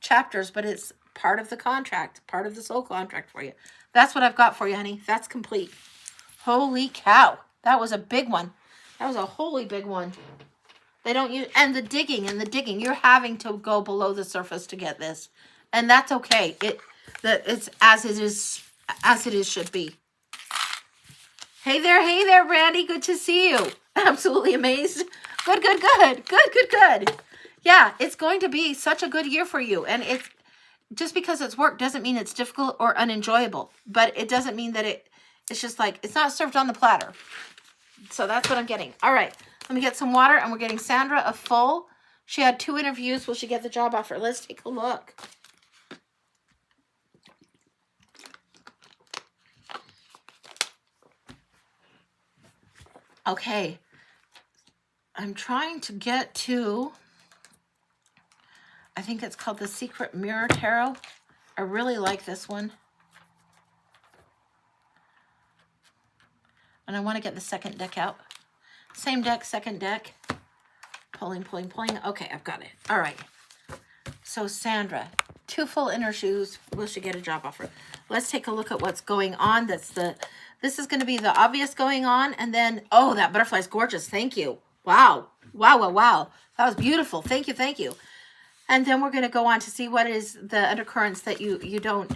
chapters, but it's part of the contract, part of the soul contract for you. That's what I've got for you, honey. That's complete. Holy cow. That was a big one. That was a holy big one. They don't use, and the digging, you're having to go below the surface to get this. And that's okay. It's as it is should be. Hey there, Brandy. Good to see you. Absolutely amazed. Good. Yeah, it's going to be such a good year for you. And it's just because it's work doesn't mean it's difficult or unenjoyable. But it doesn't mean that it's just like, it's not served on the platter. So that's what I'm getting. All right, let me get some water. And we're getting Sandra a full. She had 2 interviews. Will she get the job offer? Let's take a look. Okay. I'm trying to get to, I think it's called the Secret Mirror Tarot. I really like this one. And I want to get the second deck out. Same deck, second deck. Pulling. Okay, I've got it. All right. So Sandra, 2 full interviews. Will she get a job offer? Let's take a look at what's going on. This is going to be the obvious going on. And then, oh, that butterfly's gorgeous. Thank you. Wow. That was beautiful. Thank you. And then we're going to go on to see what is the undercurrents that you don't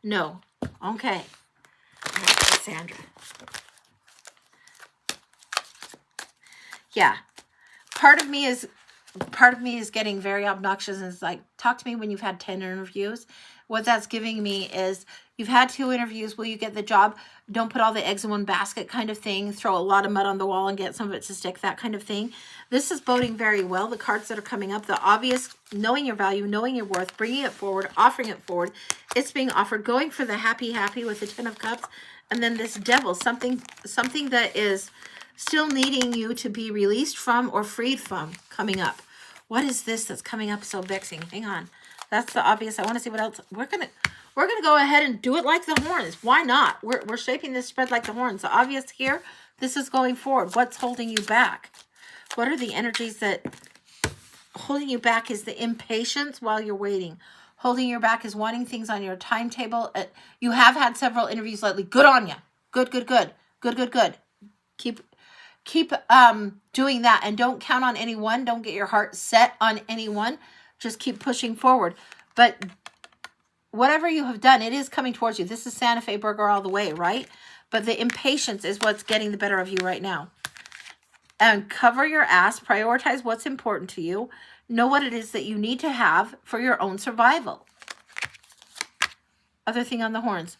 know. Okay. Sandra. Yeah. Part of me is getting very obnoxious and it's like, talk to me when you've had 10 interviews. What that's giving me is, you've had 2 interviews. Will you get the job? Don't put all the eggs in one basket kind of thing. Throw a lot of mud on the wall and get some of it to stick, that kind of thing. This is boding very well. The cards that are coming up, the obvious, knowing your value, knowing your worth, bringing it forward, offering it forward. It's being offered, going for the happy with the 10 of cups. And then this devil, something that is still needing you to be released from or freed from coming up. What is this that's coming up so vexing? Hang on. That's the obvious. I want to see what else. We're gonna go ahead and do it like the horns. Why not? We're shaping this spread like the horns. The obvious here, this is going forward. What's holding you back? What are the energies that holding you back? Is the impatience while you're waiting. Holding your back is wanting things on your timetable. You have had several interviews lately. Good on you. Good. Keep doing that, and don't count on anyone. Don't get your heart set on anyone. Just keep pushing forward. But whatever you have done, it is coming towards you. This is Santa Fe Burger all the way, right? But the impatience is what's getting the better of you right now. And cover your ass. Prioritize what's important to you. Know what it is that you need to have for your own survival. Other thing on the horns.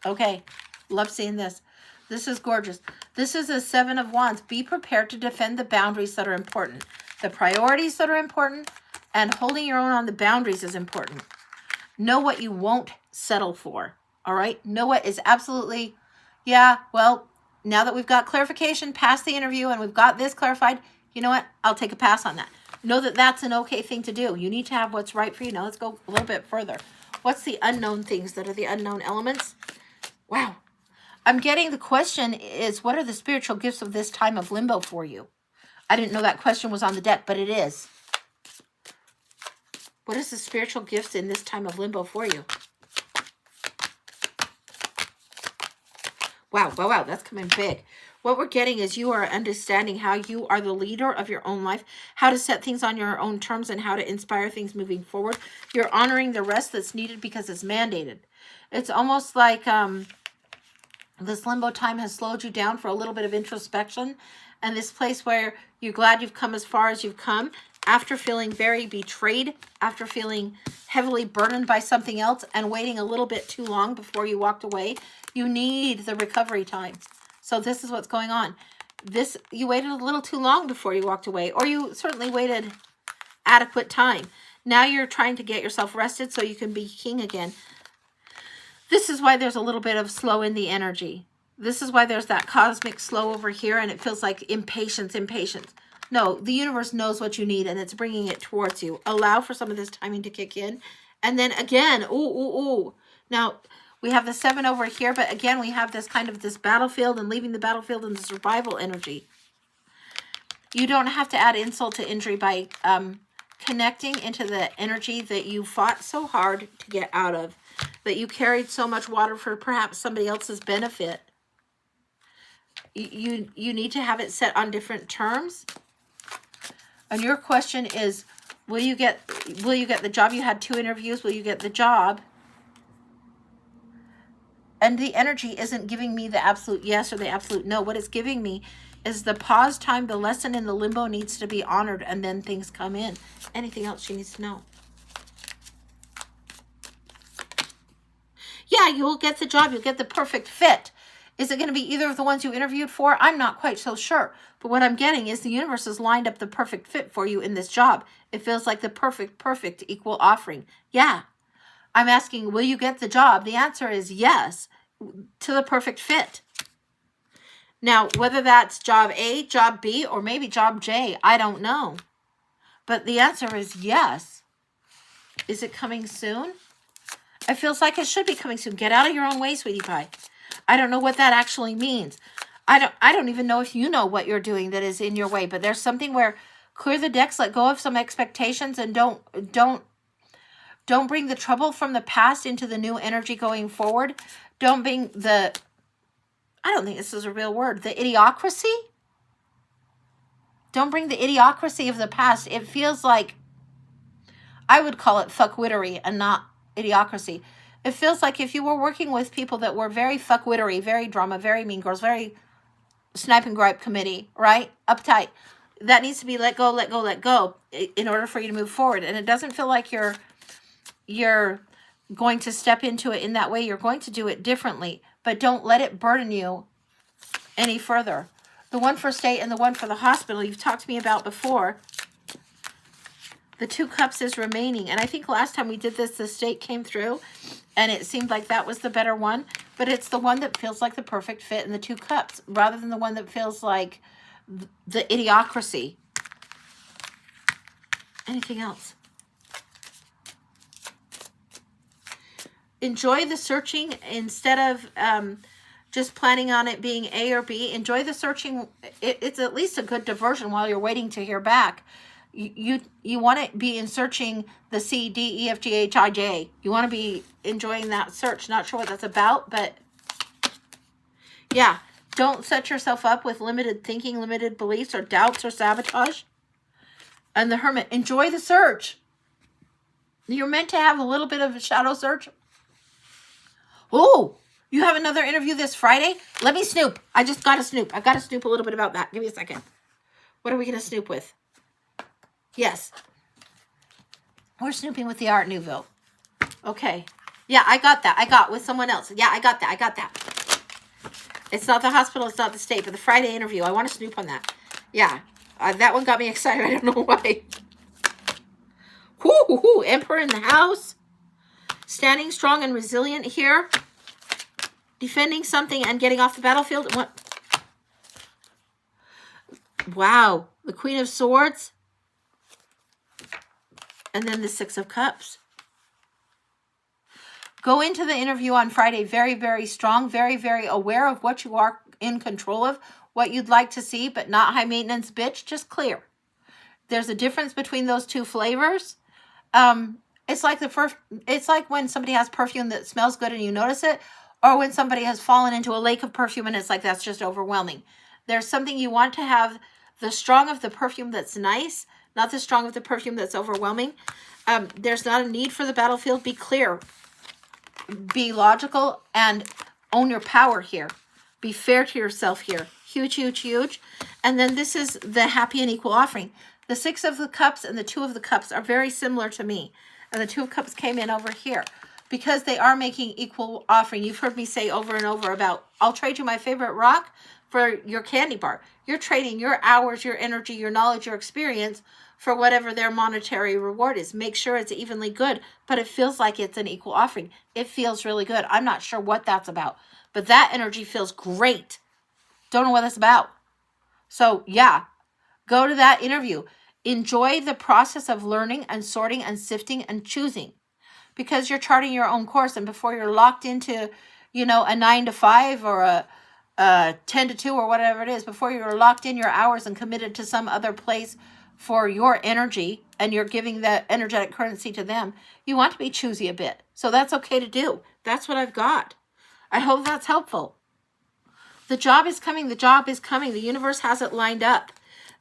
Okay. Love seeing this. This is gorgeous. This is a 7 of Wands. Be prepared to defend the boundaries that are important. The priorities that are important, and holding your own on the boundaries is important. Know what you won't settle for. All right? Know what is absolutely, yeah, well, now that we've got clarification past the interview and we've got this clarified, you know what? I'll take a pass on that. Know that that's an okay thing to do. You need to have what's right for you. Now let's go a little bit further. What's the unknown things that are the unknown elements? Wow. I'm getting the question is, what are the spiritual gifts of this time of limbo for you? I didn't know that question was on the deck, but it is. What is the spiritual gifts in this time of limbo for you? Wow, that's coming big. What we're getting is you are understanding how you are the leader of your own life, how to set things on your own terms, and how to inspire things moving forward. You're honoring the rest that's needed because it's mandated. It's almost like this limbo time has slowed you down for a little bit of introspection, and this place where you're glad you've come as far as you've come after feeling very betrayed, after feeling heavily burdened by something else and waiting a little bit too long before you walked away. You need the recovery time. So this is what's going on. You waited a little too long before you walked away, or you certainly waited adequate time. Now you're trying to get yourself rested so you can be king again. This is why there's a little bit of slow in the energy. This is why there's that cosmic slow over here, and it feels like impatience. No, the universe knows what you need, and it's bringing it towards you. Allow for some of this timing to kick in, And then again, ooh. Now, we have the 7 over here, but again, we have this kind of this battlefield and leaving the battlefield and the survival energy. You don't have to add insult to injury by connecting into the energy that you fought so hard to get out of, that you carried so much water for perhaps somebody else's benefit. You need to have it set on different terms. And your question is, will you get the job? You had 2 interviews. Will you get the job? And the energy isn't giving me the absolute yes or the absolute no. What it's giving me is the pause time. The lesson in the limbo needs to be honored, and then things come in. Anything else she needs to know? Yeah, you'll get the job. You'll get the perfect fit. Is it going to be either of the ones you interviewed for? I'm not quite so sure. But what I'm getting is the universe has lined up the perfect fit for you in this job. It feels like the perfect equal offering. Yeah. I'm asking, will you get the job? The answer is yes, to the perfect fit. Now, whether that's job A, job B, or maybe job J, I don't know. But the answer is yes. Is it coming soon? It feels like it should be coming soon. Get out of your own way, sweetie pie. I don't know what that actually means. I don't even know if you know what you're doing that is in your way, but there's something where clear the decks, let go of some expectations, and don't bring the trouble from the past into the new energy going forward. Don't bring I don't think this is a real word, the idiocracy. Don't bring the idiocracy of the past. It feels like, I would call it fuckwittery and not idiocracy. It feels like if you were working with people that were very fuckwittery, very drama, very mean girls, very snipe and gripe committee, right? Uptight. That needs to be let go in order for you to move forward. And it doesn't feel like you're going to step into it in that way. You're going to do it differently, but don't let it burden you any further. The one for state and the one for the hospital you've talked to me about before. The 2 cups is remaining. And I think last time we did this, the state came through and it seemed like that was the better one. But it's the one that feels like the perfect fit in the 2 cups rather than the one that feels like the idiocracy. Anything else? Enjoy the searching instead of just planning on it being A or B. Enjoy the searching. It's at least a good diversion while you're waiting to hear back. You want to be in searching the C, D, E, F, G, H, I, J. You want to be enjoying that search. Not sure what that's about, but yeah. Don't set yourself up with limited thinking, limited beliefs, or doubts or sabotage. And the Hermit, enjoy the search. You're meant to have a little bit of a shadow search. Oh, you have another interview this Friday? Let me snoop. I just got to snoop. I got to snoop a little bit about that. Give me a second. What are we going to snoop with? Yes. We're snooping with the Art Nouveau. Okay. Yeah, I got that. I got with someone else. Yeah, I got that. It's not the hospital. It's not the state, but the Friday interview. I want to snoop on that. Yeah. That one got me excited. I don't know why. Whoo, Emperor in the house. Standing strong and resilient here. Defending something and getting off the battlefield. What? Wow. The Queen of Swords. And then the 6 of Cups. Go into the interview on Friday very, very strong, very, very aware of what you are in control of, what you'd like to see, but not high maintenance, bitch, just clear. There's a difference between those 2 flavors. It's like when somebody has perfume that smells good and you notice it, or when somebody has fallen into a lake of perfume and it's like, that's just overwhelming. There's something you want to have, the strong of the perfume that's nice, not the strong of the perfume that's overwhelming. There's not a need for the battlefield. Be clear. Be logical and own your power here. Be fair to yourself here. Huge, huge, huge. And then this is the happy and equal offering. The 6 of the Cups and the 2 of the Cups are very similar to me. And the 2 of Cups came in over here because they are making equal offering. You've heard me say over and over about, I'll trade you my favorite rock for your candy bar. You're trading your hours, your energy, your knowledge, your experience for whatever their monetary reward is. Make sure it's evenly good, but it feels like it's an equal offering. It feels really good. I'm not sure what that's about, but that energy feels great. Don't know what that's about. So yeah, go to that interview. Enjoy the process of learning and sorting and sifting and choosing. because you're charting your own course. And before you're locked into, you know, a 9 to 5 or a 10 to 2 or whatever it is, before you're locked in your hours and committed to some other place for your energy, and you're giving that energetic currency to them, you want to be choosy a bit. So that's okay to do. That's what I've got. I hope that's helpful. The job is coming. The job is coming. The universe has it lined up.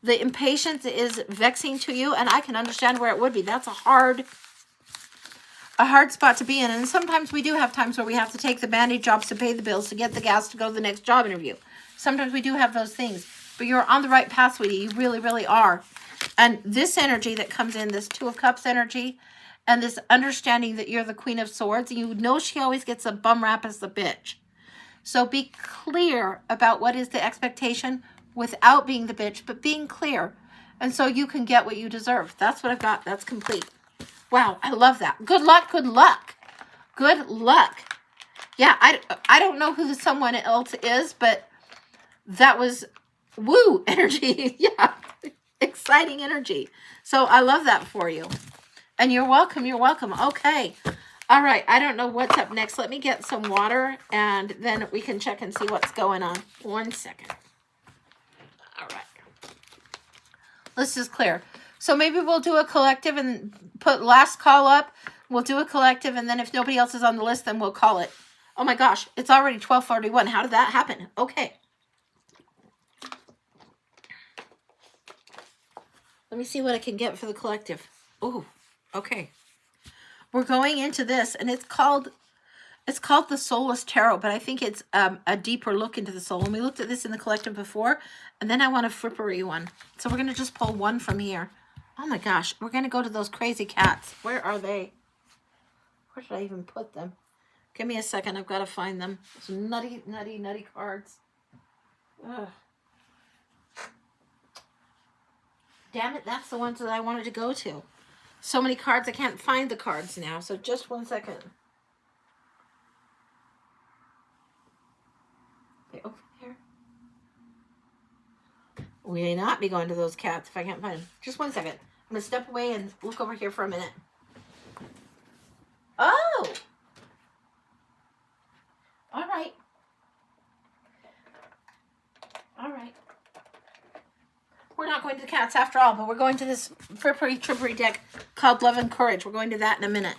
The impatience is vexing to you, and I can understand where it would be. That's a hard spot to be in. And sometimes we do have times where we have to take the Band-Aid jobs to pay the bills, to get the gas to go to the next job interview. Sometimes we do have those things. But you're on the right path, sweetie. You really, really are. And this energy that comes in, this Two of Cups energy, and this understanding that you're the Queen of Swords, you know she always gets a bum rap as the bitch. So be clear about what is the expectation without being the bitch, but being clear. And so you can get what you deserve. That's what I've got. That's complete. Wow, I love that. Good luck, good luck. Good luck. Yeah, I don't know who the someone else is, but that was woo energy. Yeah, exciting energy. So I love that for you. And you're welcome. You're welcome. Okay. All right. I don't know what's up next. Let me get some water, and then we can check and see what's going on. 1 second. All right. This is clear. So maybe we'll do a collective and put last call up. We'll do a collective, and then if nobody else is on the list, then we'll call it. Oh my gosh. It's already 12:41. How did that happen? Okay. Let me see what I can get for the collective. Oh, okay. We're going into this, and it's called the Soulless Tarot, but I think it's a deeper look into the soul. And we looked at this in the collective before, and then I want a frippery one. So we're going to just pull one from here. Oh my gosh, we're going to go to those crazy cats. Where are they? Where did I even put them? Give me a second. I've got to find them. Those nutty, nutty, nutty cards. Ugh. Damn it, that's the ones that I wanted to go to. So many cards, I can't find the cards now. So just 1 second. Okay, over here. We may not be going to those cats if I can't find them. Just 1 second. I'm going to step away and look over here for a minute. Oh! All right. All right. We're not going to the cats after all, but we're going to this frippery trippery deck called Love and Courage. We're going to that in a minute.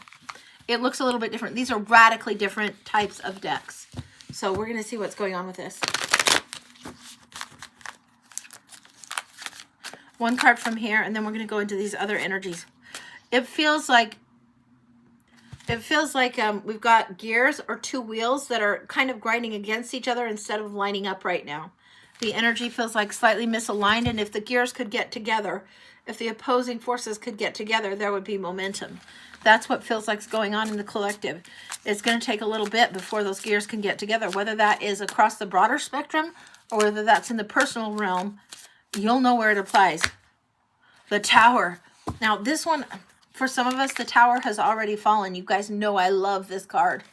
It looks a little bit different. These are radically different types of decks. So we're going to see what's going on with this. One card from here, and then we're going to go into these other energies. It feels like we've got gears or two wheels that are kind of grinding against each other instead of lining up right now. The energy feels like slightly misaligned, and if the gears could get together, if the opposing forces could get together, there would be momentum. That's what feels like is going on in the collective. It's going to take a little bit before those gears can get together, whether that is across the broader spectrum or whether that's in the personal realm. You'll know where it applies. The Tower. Now, this one, for some of us, the Tower has already fallen. You guys know I love this card.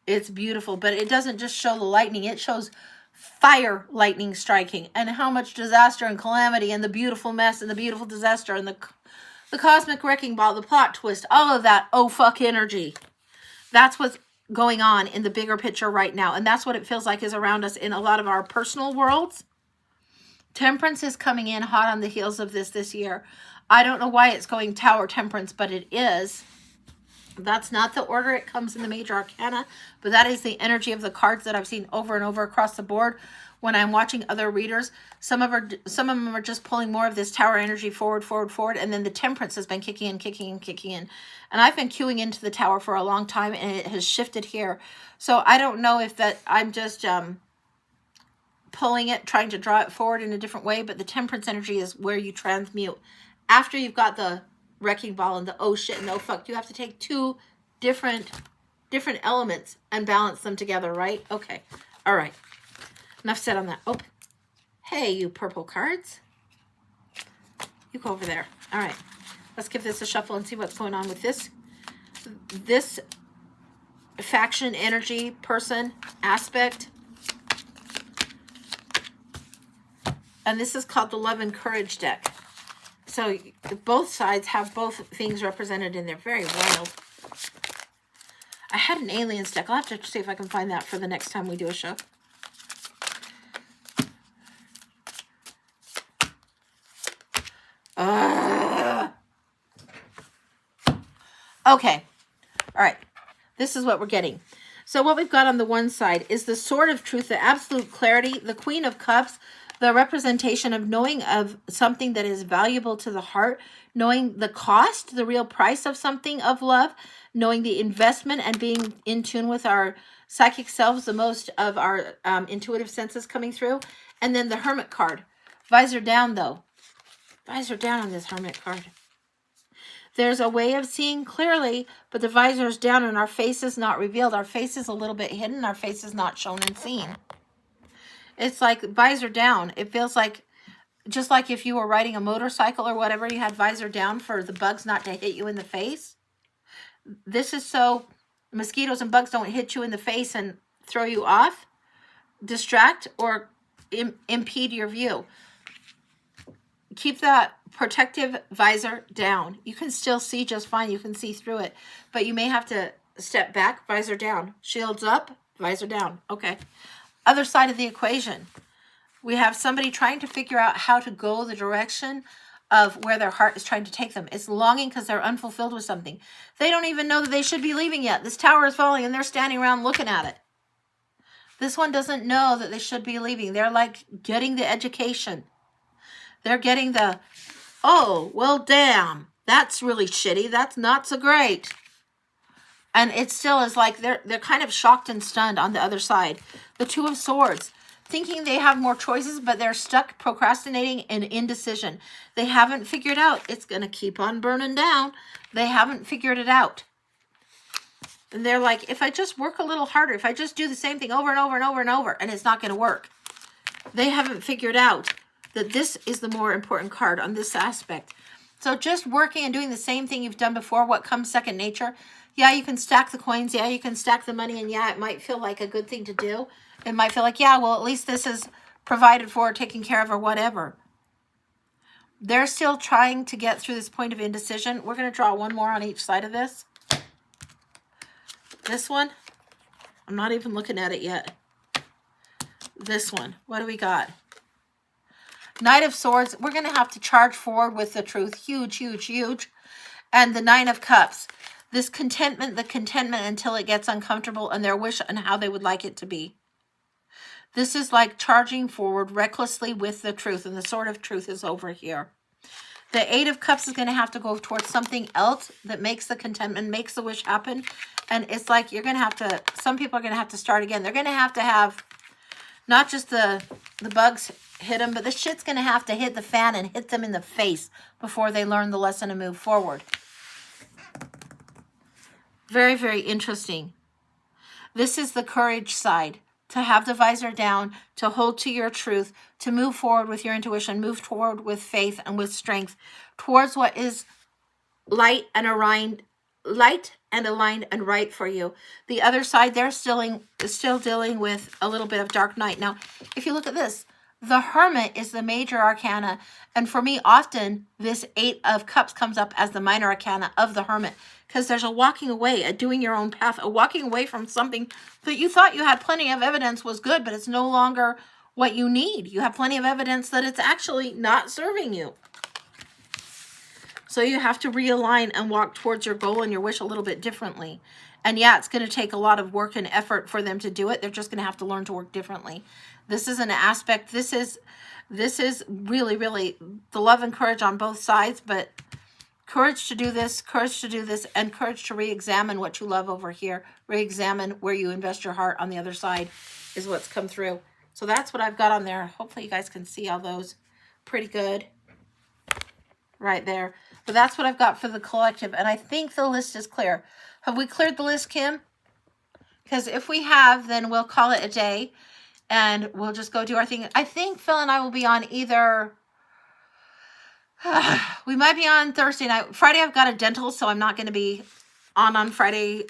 It's beautiful, but it doesn't just show the lightning. It shows fire lightning striking, and how much disaster and calamity and the beautiful mess and the beautiful disaster and the cosmic wrecking ball, the plot twist, all of that oh fuck energy. That's what's going on in the bigger picture right now, and that's what it feels like is around us in a lot of our personal worlds. Temperance is coming in hot on the heels of this year. I don't know why it's going Tower Temperance, but it is. That's not the order it comes in the major arcana, but that is the energy of the cards that I've seen over and over across the board when I'm watching other readers. Some of them are just pulling more of this Tower energy forward, and then the Temperance has been kicking in. And I've been queuing into the Tower for a long time, and it has shifted here. So I don't know if that I'm just pulling it, trying to draw it forward in a different way, but the Temperance energy is where you transmute. After you've got the wrecking ball and the oh shit and oh fuck, you have to take two different elements and balance them together, right? Okay. All right. Enough said on that. Oh, hey, you purple cards. You go over there. All right. Let's give this a shuffle and see what's going on with this faction energy, person, aspect. And this is called the Love and Courage deck. So both sides have both things represented in there. Very wild. I had an aliens deck. I'll have to see if I can find that for the next time we do a show. Okay. All right. This is what we're getting. So what we've got on the one side is the Sword of Truth, the absolute clarity, the Queen of Cups, the representation of knowing of something that is valuable to the heart, knowing the cost, the real price of something of love, knowing the investment and being in tune with our psychic selves, the most of our intuitive senses coming through. And then the Hermit card. Visor down, though. Visor down on this Hermit card. There's a way of seeing clearly, but the visor is down and our face is not revealed. Our face is a little bit hidden. Our face is not shown and seen. It's like visor down. It feels like, just like if you were riding a motorcycle or whatever, you had visor down for the bugs not to hit you in the face. This is so mosquitoes and bugs don't hit you in the face and throw you off, distract, or impede your view. Keep that protective visor down. You can still see just fine. You can see through it, but you may have to step back, visor down. Shields up, visor down. Okay. Other side of the equation. We have somebody trying to figure out how to go the direction of where their heart is trying to take them. It's longing because they're unfulfilled with something. They don't even know that they should be leaving yet. This tower is falling and they're standing around looking at it. This one doesn't know that they should be leaving. They're like getting the education. They're getting the, oh, well, damn, that's really shitty. That's not so great. And it still is like they're kind of shocked and stunned on the other side. The Two of Swords, thinking they have more choices, but they're stuck procrastinating and indecision. They haven't figured out. It's going to keep on burning down. They haven't figured it out. And they're like, if I just work a little harder, if I just do the same thing over and over and over and over, and it's not going to work. They haven't figured out that this is the more important card on this aspect. So just working and doing the same thing you've done before, what comes second nature? Yeah, you can stack the coins. Yeah, you can stack the money. And yeah, it might feel like a good thing to do. It might feel like, yeah, well, at least this is provided for, taken care of, or whatever. They're still trying to get through this point of indecision. We're going to draw one more on each side of this. This one, I'm not even looking at it yet. This one, what do we got? Knight of Swords, we're going to have to charge forward with the truth. Huge, huge, huge. And the Nine of Cups. This contentment, the contentment until it gets uncomfortable and their wish and how they would like it to be. This is like charging forward recklessly with the truth. And the Sword of Truth is over here. The Eight of Cups is going to have to go towards something else that makes the contentment, makes the wish happen. And it's like you're going to have to, some people are going to have to start again. They're going to have not just the bugs hit them, but the shit's going to have to hit the fan and hit them in the face before they learn the lesson and move forward. Very, very interesting. This is the courage side. To have the visor down, to hold to your truth, to move forward with your intuition, move forward with faith and with strength towards what is light and aligned and right for you. The other side, they're still dealing with a little bit of dark night. Now, if you look at this, the Hermit is the major arcana. And for me, often this Eight of Cups comes up as the minor arcana of the Hermit. Because there's a walking away, a doing your own path, a walking away from something that you thought you had plenty of evidence was good, but it's no longer what you need. You have plenty of evidence that it's actually not serving you. So you have to realign and walk towards your goal and your wish a little bit differently. And yeah, it's going to take a lot of work and effort for them to do it. They're just going to have to learn to work differently. This is an aspect, this is really, really the love and courage on both sides, but courage to do this, and courage to re-examine what you love over here, re-examine where you invest your heart on the other side is what's come through. So that's what I've got on there. Hopefully you guys can see all those pretty good right there. But that's what I've got for the collective, and I think the list is clear. Have we cleared the list, Kim? Because if we have, then we'll call it a day, and we'll just go do our thing. I think Phil and I will be on either... we might be on Thursday night. Friday I've got a dental, so I'm not going to be on Friday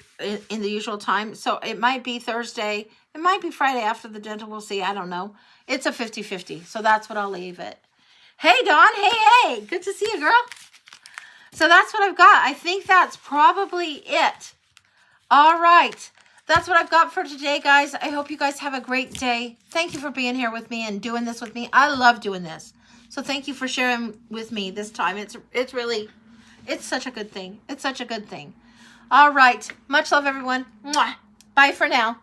in the usual time. So it might be Thursday. It might be Friday after the dental. We'll see. I don't know. It's a 50-50. So that's what I'll leave it. Hey, Dawn. Hey. Good to see you, girl. So that's what I've got. I think that's probably it. All right. That's what I've got for today, guys. I hope you guys have a great day. Thank you for being here with me and doing this with me. I love doing this. So thank you for sharing with me this time. It's really, it's such a good thing. It's such a good thing. All right. Much love, everyone. Mwah. Bye for now.